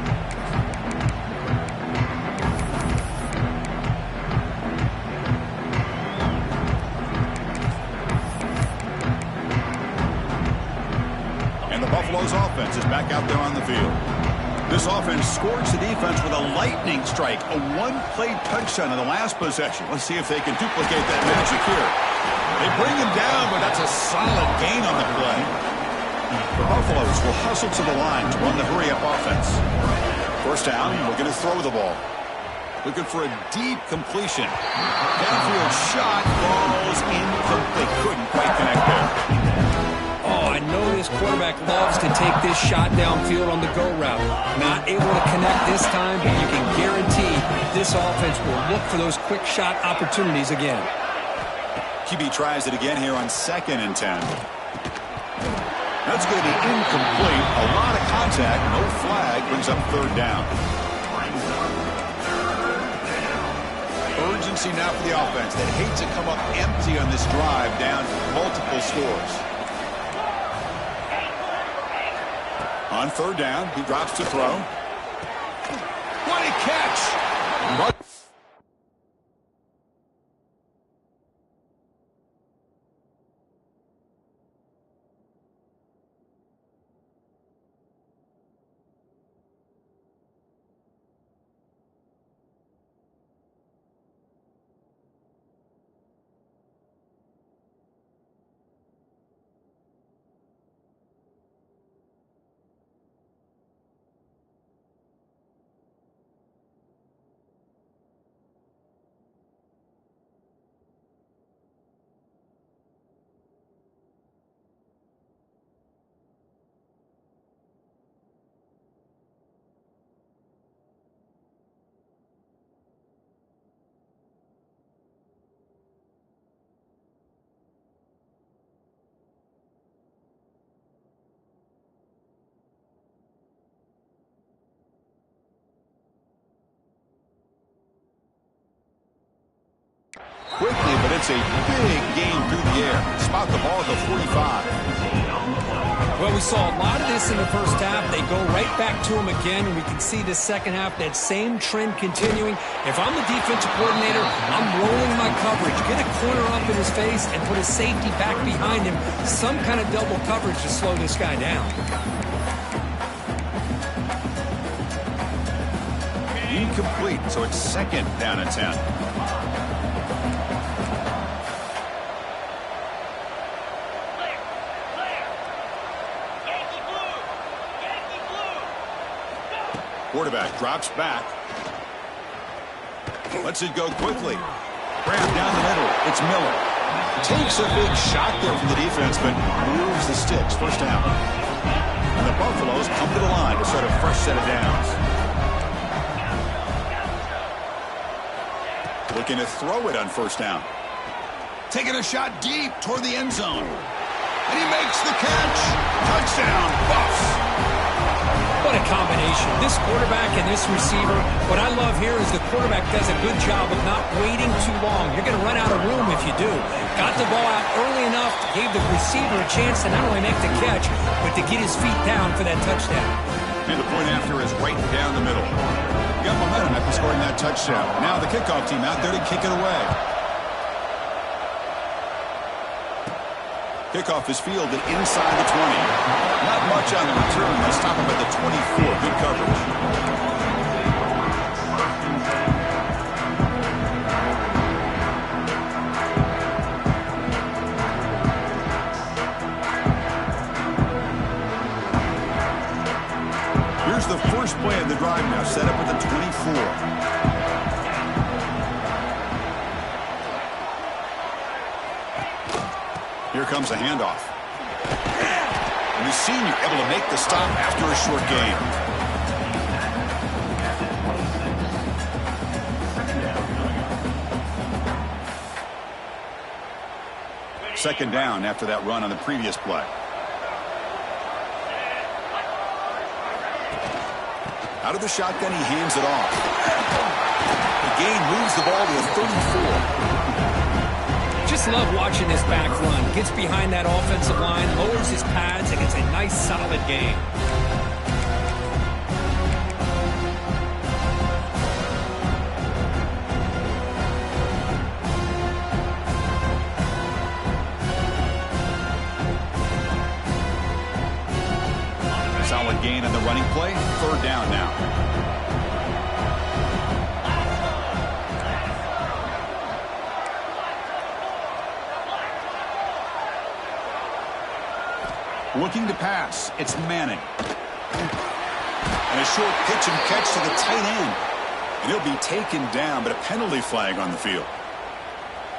And the Buffalo's offense is back out there on the field. This offense scorched the defense with a lightning strike, a one-play touchdown in the last possession. Let's see if they can duplicate that magic here. They bring him down, but that's a solid gain on the play. The Buffaloes will hustle to the line to run the hurry-up offense. First down, looking to throw the ball. Looking for a deep completion. Downfield shot, falls incomplete. Couldn't quite connect there. Oh, I know this quarterback loves to take this shot downfield on the go route. Not able to connect this time, but you can guarantee this offense will look for those quick shot opportunities again. QB tries it again here on 2nd and 10. That's going to be incomplete. A lot of contact, no flag, brings up 3rd down. Urgency now for the offense that hates to come up empty on this drive, down multiple scores. On 3rd down, he drops to throw. What a catch! Quickly, but it's a big gain through the air. Spot the ball at the 45. Well, we saw a lot of this in the first half. They go right back to him again, and we can see the second half, that same trend continuing. If I'm the defensive coordinator, I'm rolling my coverage. Get a corner up in his face and put a safety back behind him. Some kind of double coverage to slow this guy down. Incomplete, so it's 2nd down and 10. Quarterback drops back. Lets it go quickly. Graham down the middle. It's Miller. Takes a big shot there from the defense, but moves the sticks. First down. And the Buffaloes come to the line to start a fresh set of downs. Looking to throw it on 1st down. Taking a shot deep toward the end zone. And he makes the catch. Touchdown, Buffs. What a combination. This quarterback and this receiver. What I love here is the quarterback does a good job of not waiting too long. You're going to run out of room if you do. Got the ball out early enough, gave the receiver a chance to not only make the catch, but to get his feet down for that touchdown. And the point after is right down the middle. Got momentum after scoring that touchdown. Now the kickoff team out there to kick it away. Kickoff is fielded inside the 20. Not much on the return. They stop him at the 24. Good coverage. Here's the first play of the drive now, set up at the 24. Here comes a handoff. And the senior able to make the stop after a short gain. Second down after that run on the previous play. Out of the shotgun, he hands it off. The gain moves the ball to the 34. Just love watching this back run. Gets behind that offensive line, lowers his pads, and gets a nice, solid gain. Solid gain on the running play. Third down now. Looking to pass. It's Manning. And a short pitch and catch to the tight end. And he'll be taken down, but a penalty flag on the field.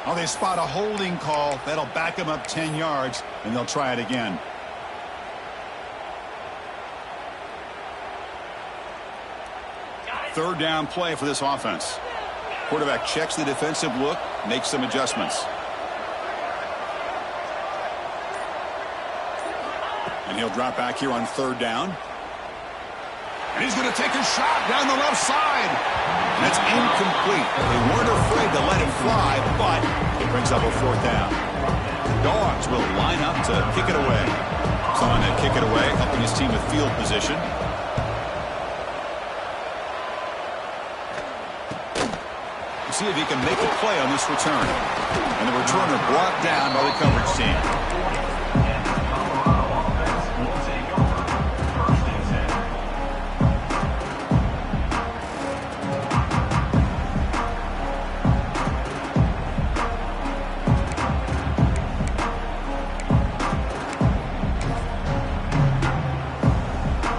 Oh, they spot a holding call. That'll back him up 10 yards, and they'll try it again. Third down play for this offense. Quarterback checks the defensive look, makes some adjustments. And he'll drop back here on third down. And he's going to take a shot down the left side. And it's incomplete. They weren't afraid to let it fly, but it brings up a fourth down. The Dogs will line up to kick it away. Son to kick it away, helping his team with field position. See if he can make a play on this return. And the returner brought down by the coverage team.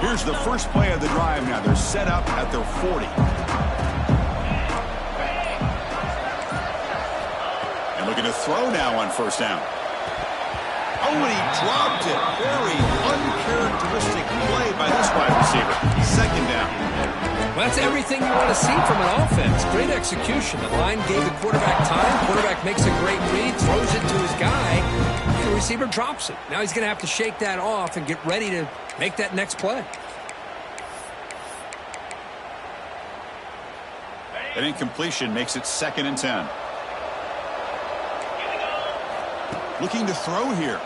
Here's the first play of the drive now. They're set up at their 40. Looking to throw now on first down. Oh, and he dropped it. Very uncharacteristic play by this wide receiver. Second down. Well, that's everything you want to see from an offense. Great execution. The line gave the quarterback time. Quarterback makes a great read, throws it to his guy, and the receiver drops it. Now he's going to have to shake that off and get ready to make that next play. An incompletion makes it 2nd and 10. Looking to throw here.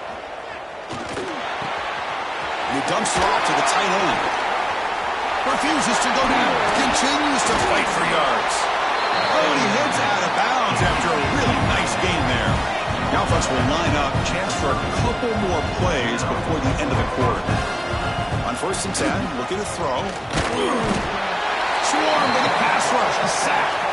He dumps it off to the tight end. Refuses to go down. Continues to fight for yards. Oh, and he heads out of bounds after a really nice game there. The offense will line up. Chance for a couple more plays before the end of the quarter. On 1st and 10, looking to throw. Swarmed by the pass rush. A sack.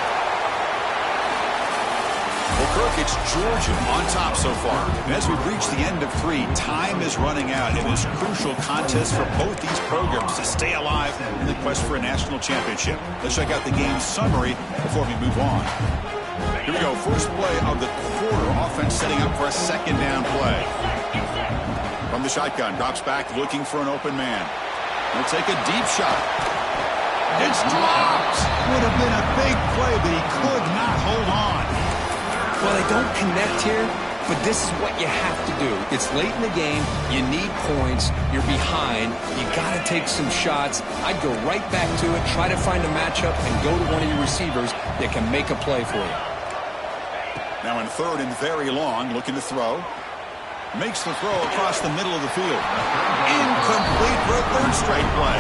Well, Kirk, it's Georgia on top so far. And as we reach the end of 3, time is running out in this crucial contest for both these programs to stay alive in the quest for a national championship. Let's check out the game summary before we move on. Here we go. First play of the quarter. Offense setting up for a 2nd down play. From the shotgun, drops back looking for an open man. He'll take a deep shot. It's dropped. Would have been a big play, but he could not hold on. Well, they don't connect here, but this is what you have to do. It's late in the game. You need points. You're behind. You got to take some shots. I'd go right back to it, try to find a matchup, and go to one of your receivers that can make a play for you. Now in 3rd and very long, looking to throw. Makes the throw across the middle of the field. Incomplete for a 3rd straight play.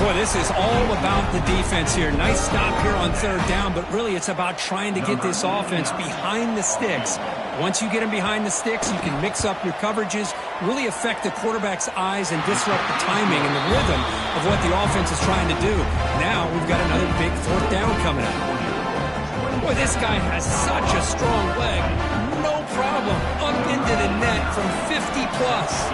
Boy, this is all about the defense here. Nice stop here on 3rd down, but really it's about trying to get this offense behind the sticks. Once you get them behind the sticks, you can mix up your coverages, really affect the quarterback's eyes and disrupt the timing and the rhythm of what the offense is trying to do. Now we've got another big 4th down coming up. Boy, this guy has such a strong leg. No problem. Up into the net from 50 plus.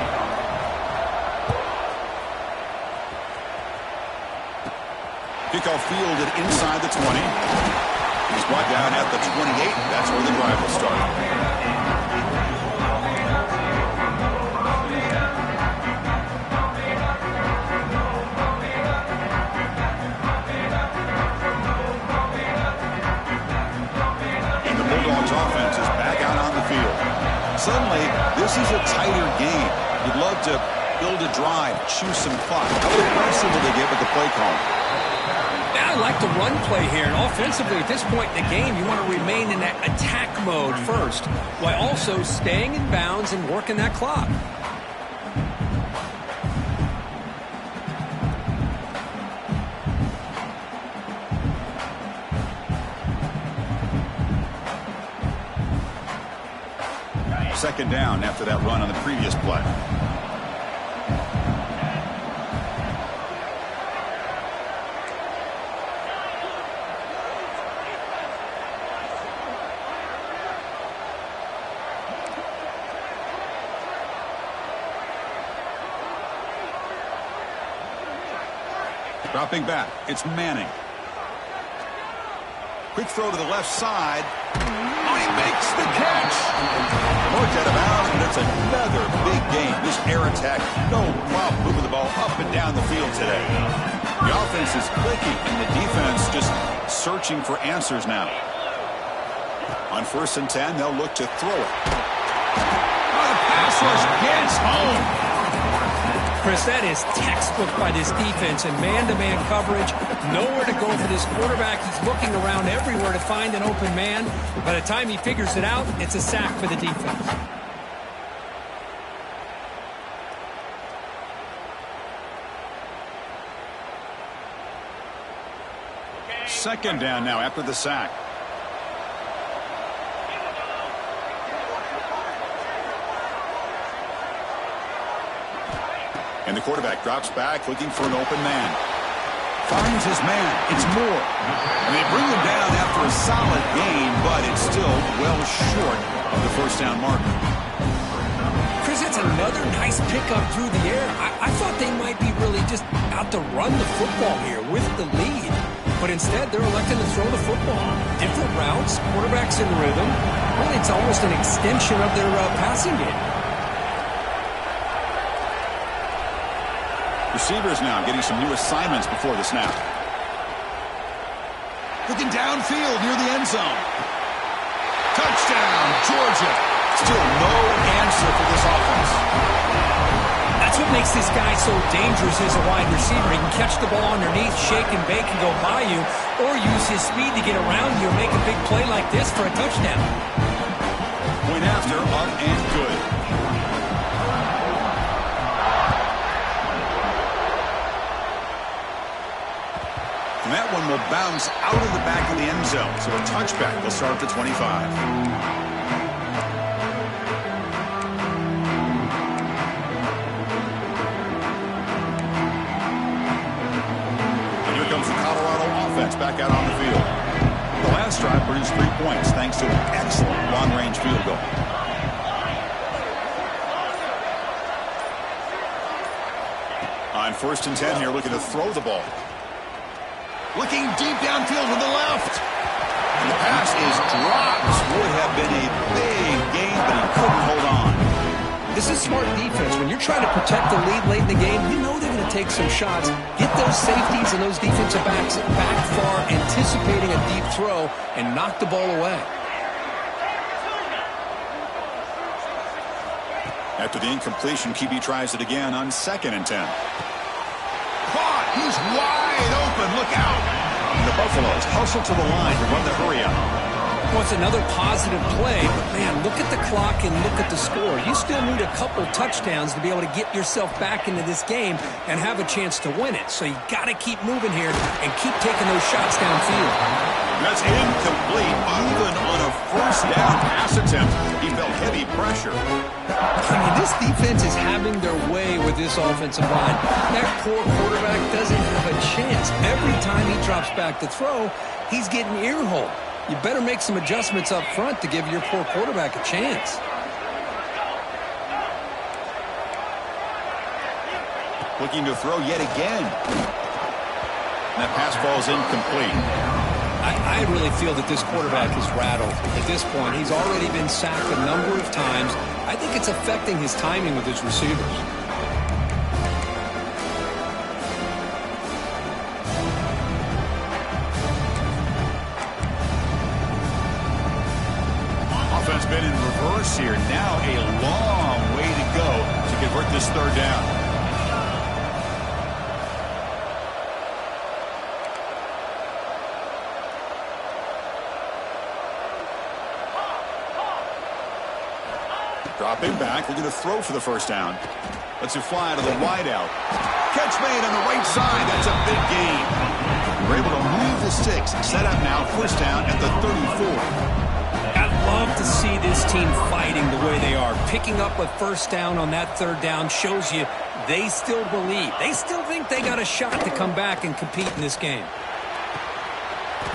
Kickoff fielded inside the 20. He's brought down at the 28. That's where the drive will start. And the Bulldogs offense is back out on the field. Suddenly, this is a tighter game. You'd love to build a drive, choose some clock. How aggressive will they get with the play call? I like the run play here, and offensively at this point in the game, you want to remain in that attack mode first, while also staying in bounds and working that clock. Second down after that run on the previous play. Dropping back, it's Manning. Quick throw to the left side. Oh, he makes the catch. Marked out of bounds, but it's another big game. This air attack, no problem moving the ball up and down the field today. The offense is clicking, and the defense just searching for answers now. On 1st and 10, they'll look to throw it. Oh, the pass rush gets home. Chris, that is textbook by this defense and man-to-man coverage. Nowhere to go for this quarterback. He's looking around everywhere to find an open man. By the time he figures it out, it's a sack for the defense. Second down now after the sack. And the quarterback drops back, looking for an open man. Finds his man. It's Moore. And they bring him down after a solid gain, but it's still well short of the first down marker. Chris, that's another nice pickup through the air. I thought they might be really just out to run the football here with the lead. But instead, they're electing to throw the football. Different routes, quarterbacks in rhythm. Really, it's almost an extension of their passing game. Receivers now getting some new assignments before the snap. Looking downfield near the end zone. Touchdown, Georgia. Still no answer for this offense. That's what makes this guy so dangerous as a wide receiver. He can catch the ball underneath, shake and bake and go by you, or use his speed to get around you and make a big play like this for a touchdown. Point after, up and good. And that one will bounce out of the back of the end zone. So a touchback will start at the 25. And here comes the Colorado offense back out on the field. The last drive produced 3 points thanks to an excellent long-range field goal. On 1st and 10 here, looking to throw the ball. Looking deep downfield to the left. And the pass is dropped. Would have been a big game, but he couldn't hold on. This is smart defense. When you're trying to protect the lead late in the game, you know they're going to take some shots. Get those safeties and those defensive backs back far, anticipating a deep throw, and knock the ball away. After the incompletion, QB tries it again on 2nd and 10. Caught! He's wide open. Look out! And the Buffaloes hustle to the line to run the hurry out. Well, it's another positive play, but man, look at the clock and look at the score. You still need a couple touchdowns to be able to get yourself back into this game and have a chance to win it. So you got to keep moving here and keep taking those shots downfield. That's incomplete. Even on a 1st down pass attempt, he felt heavy pressure. I mean, this defense is having their way with this offensive line. That poor quarterback doesn't have a chance. Every time he drops back to throw, he's getting ear-holed. You better make some adjustments up front to give your poor quarterback a chance. Looking to throw yet again. And that pass falls incomplete. I really feel that this quarterback is rattled. At this point, he's already been sacked a number of times. I think it's affecting his timing with his receivers. Offense been in reverse here. Now a long way to go to convert this 3rd down. Dropping back, looking to throw for the 1st down. Lets it fly to the wideout. Catch made on the right side. That's a big gain. We're able to move the sticks. Set up now, 1st down at the 34. I love to see this team fighting the way they are. Picking up a 1st down on that 3rd down shows you they still believe. They still think they got a shot to come back and compete in this game.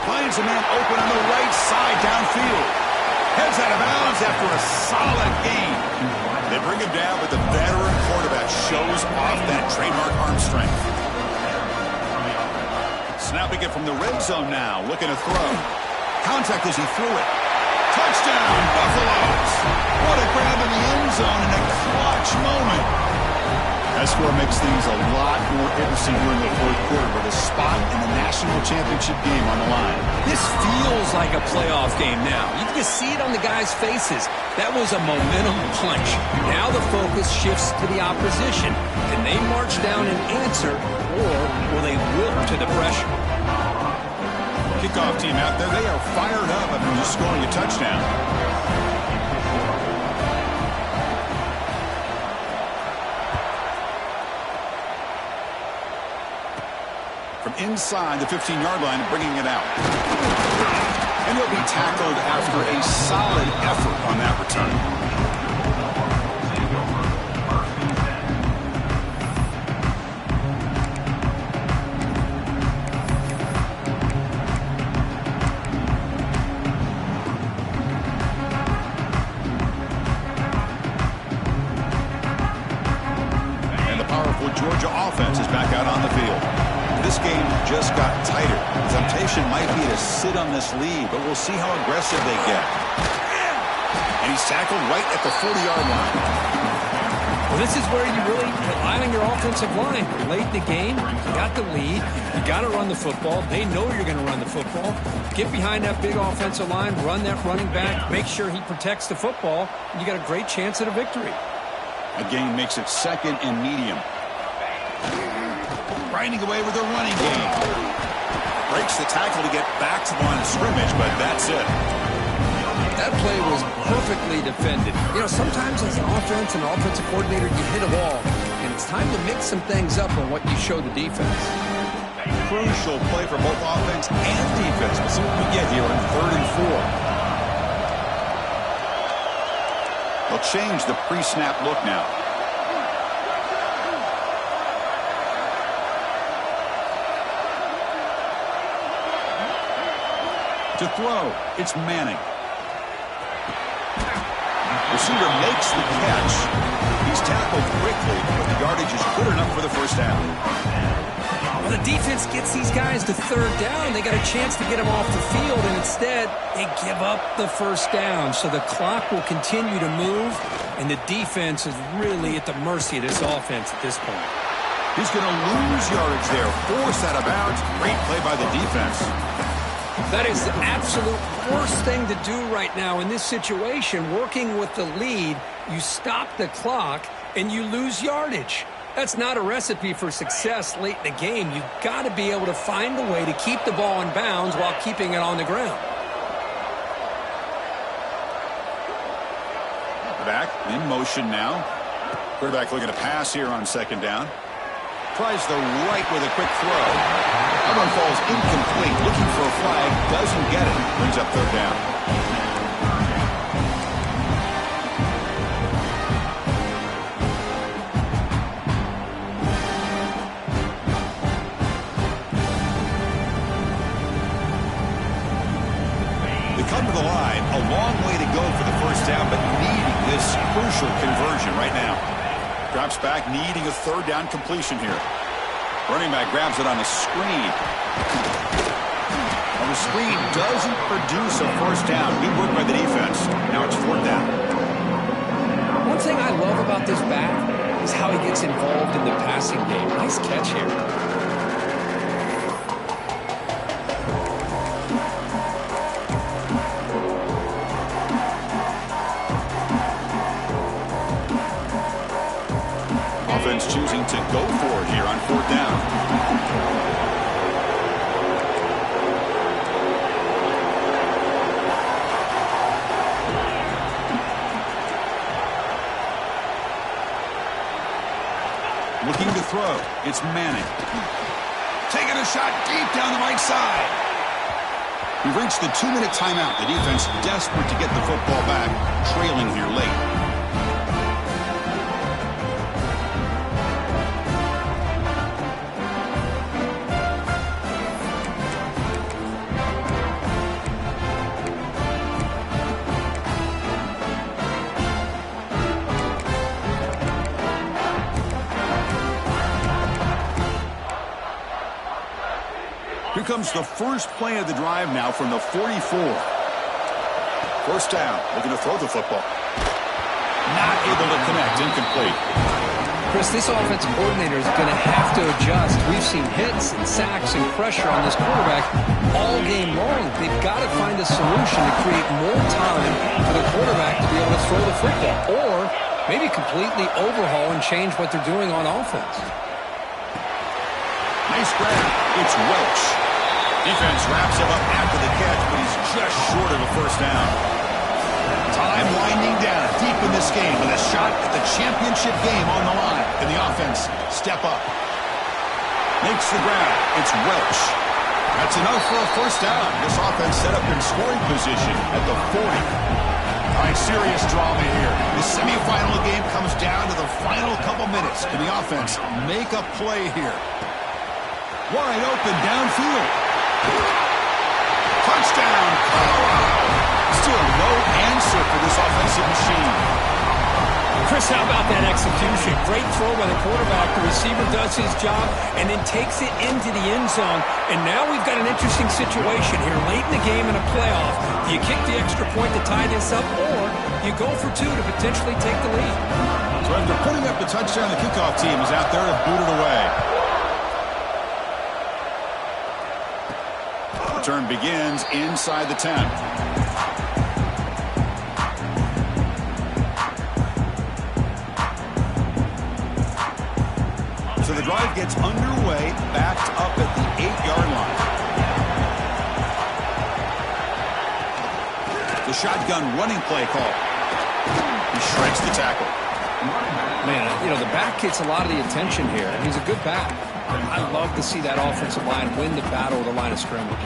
Finds a man open on the right side downfield. Heads out of bounds after a solid game. They bring him down, but the veteran quarterback shows off that trademark arm strength. Snapping it from the red zone now. Looking to throw. Contact as he threw it. Touchdown, Buffaloes. What a grab in the end zone in a clutch moment. That score makes things a lot more interesting here in the fourth quarter with a spot in the national championship game on the line. This feels like a playoff game now. You can just see it on the guys' faces. That was a momentum punch. Now the focus shifts to the opposition. Can they march down and answer, or will they wilt to the pressure? Kickoff team out there. They are fired up after just scoring a touchdown. From inside the 15-yard line, bringing it out. And he'll be tackled after a solid effort on that return. Georgia offense is back out on the field. This game just got tighter. The temptation might be to sit on this lead, but we'll see how aggressive they get. And he's tackled right at the 40-yard line. Well, this is where you really rely on your offensive line. You're late in the game. You got the lead. You got to run the football. They know you're going to run the football. Get behind that big offensive line. Run that running back. Make sure he protects the football. And you got a great chance at a victory. A gain makes it second and medium. Grinding away with a running game. Breaks the tackle to get back to the line of scrimmage, but that's it. That play was perfectly defended. You know, sometimes as an offense and offensive coordinator, you hit a wall, and it's time to mix some things up on what you show the defense. Crucial play for both offense and defense. We'll see what we get here on 3rd and 4. They'll change the pre-snap look now. To throw, it's Manning. Receiver makes the catch. He's tackled quickly, but the yardage is good enough for the first down. Well, the defense gets these guys to 3rd down. They got a chance to get them off the field, and instead they give up the first down. So the clock will continue to move, and the defense is really at the mercy of this offense at this point. He's going to lose yardage there. Forced out of bounds. Great play by the defense. That is the absolute worst thing to do right now in this situation. Working with the lead, you stop the clock and you lose yardage. That's not a recipe for success late in the game. You've got to be able to find a way to keep the ball in bounds while keeping it on the ground. Back in motion now. Quarterback looking to pass here on 2nd down. Tries the right with a quick throw. That one falls incomplete. Looking for a flag. Doesn't get it. Brings up 3rd down. They come to the line. A long way to go for the first down, but needing this crucial conversion right now. Drops back, needing a 3rd down completion here. Running back grabs it on a screen. And the screen doesn't produce a first down. Good work by the defense. Now it's 4th down. One thing I love about this back is how he gets involved in the passing game. Nice catch here. Offense choosing to go for it here on 4th down. Looking to throw. It's Manning. Taking a shot deep down the right side. We've reached the 2-minute timeout. The defense desperate to get the football back, trailing here late. Here comes the first play of the drive now from the 44. First down, looking to throw the football. Not able to connect, incomplete. Chris, this offensive coordinator is going to have to adjust. We've seen hits and sacks and pressure on this quarterback all game long. They've got to find a solution to create more time for the quarterback to be able to throw the football, or maybe completely overhaul and change what they're doing on offense. Nice grab. It's Welch. Defense wraps him up after the catch, but he's just short of a first down. Time winding down deep in this game with a shot at the championship game on the line. Can the offense step up? Makes the grab. It's Welch. That's enough for a first down. This offense set up in scoring position at the 40. All right, serious drama here. The semifinal game comes down to the final couple minutes. Can the offense make a play here? Wide open downfield. Touchdown, Colorado. Still no answer for this offensive machine. Chris, how about that execution? Great throw by the quarterback. The receiver does his job and then takes it into the end zone. And now we've got an interesting situation here late in the game in a playoff. Do you kick the extra point to tie this up, or you go for two to potentially take the lead? So after putting up the touchdown, the kickoff team is out there to boot it away. Return begins inside the 10. So the drive gets underway, backed up at the 8-yard line. The shotgun running play call. He shreds the tackle. Man, you know, the back gets a lot of the attention here, and he's a good back. I love to see that offensive line win the battle of the line of scrimmage.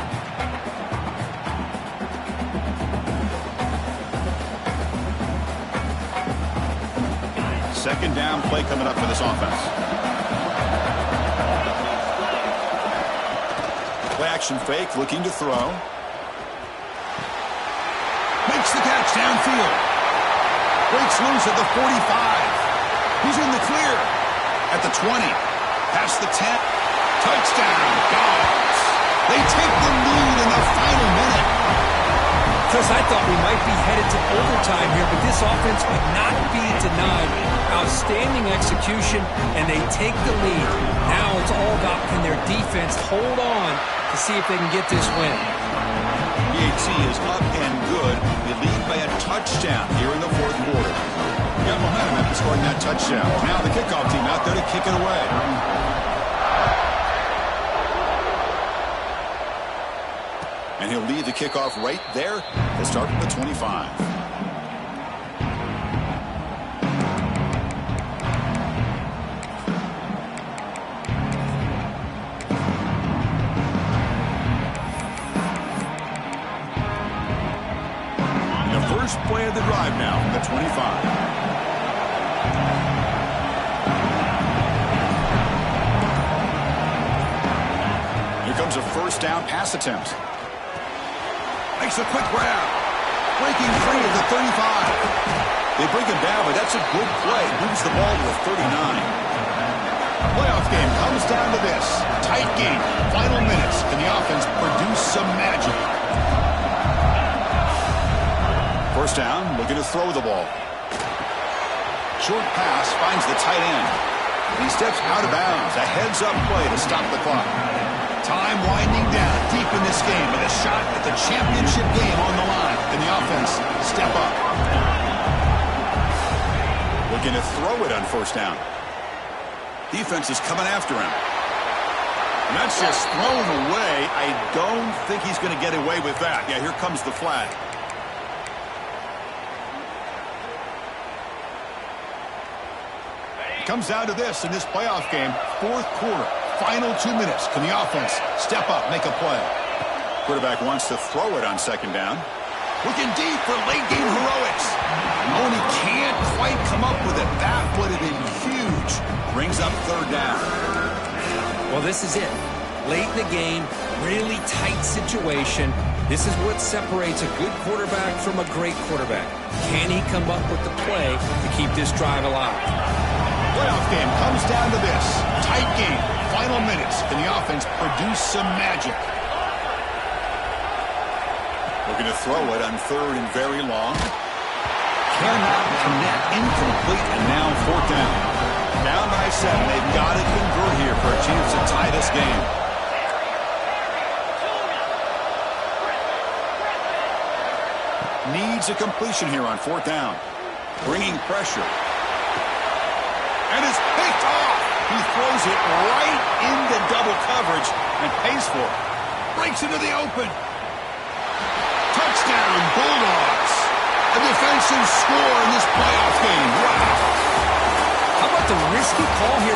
Second down play coming up for this offense. Play action fake, looking to throw. Makes the catch downfield. Breaks loose at the 45. He's in the clear. At the 20. Past the 10. Touchdown, Dogs. They take the lead in the final minute. Chris, I thought we might be headed to overtime here, but this offense would not be denied. Outstanding execution, and they take the lead. Now it's all about, can their defense hold on to see if they can get this win. BHC is up and good. They lead by a touchdown here in the fourth quarter. Got momentum after scoring that touchdown. Now the kickoff team out there to kick it away. And he'll lead the kickoff right there. They'll start from the 25. First play of the drive now from the 25. Here comes a first down pass attempt. Makes a quick grab. Breaking free at the 35. They bring him down, but that's a good play. Moves the ball to the 39. Playoff game comes down to this. Tight game. Final minutes. Can the offense produce some magic? First down, looking to throw the ball. Short pass finds the tight end. He steps out of bounds. A heads-up play to stop the clock. Time winding down deep in this game with a shot at the championship game on the line. Can the offense step up? Looking to throw it on first down. Defense is coming after him. And that's just thrown away. I don't think he's going to get away with that. Yeah, here comes the flag. Comes down to this in this playoff game. Fourth quarter, final 2 minutes. Can the offense step up, make a play? Quarterback wants to throw it on second down. Looking deep for late game heroics. Oh, and he can't quite come up with it. That would have been huge. Brings up third down. Well, this is it. Late in the game, really tight situation. This is what separates a good quarterback from a great quarterback. Can he come up with the play to keep this drive alive? Playoff game comes down to this. Tight game. Final minutes. Can the offense produce some magic? Looking to throw it on 3rd and very long. Cannot connect, incomplete, and now 4th down. Down by 7. They've got to convert here for a chance to tie this game. Needs a completion here on 4th down. Bringing pressure. And it's picked off. He throws it right into double coverage and pays for it. Breaks into the open. Touchdown, Bulldogs. A defensive score in this playoff game. Wow. How about the risky call here?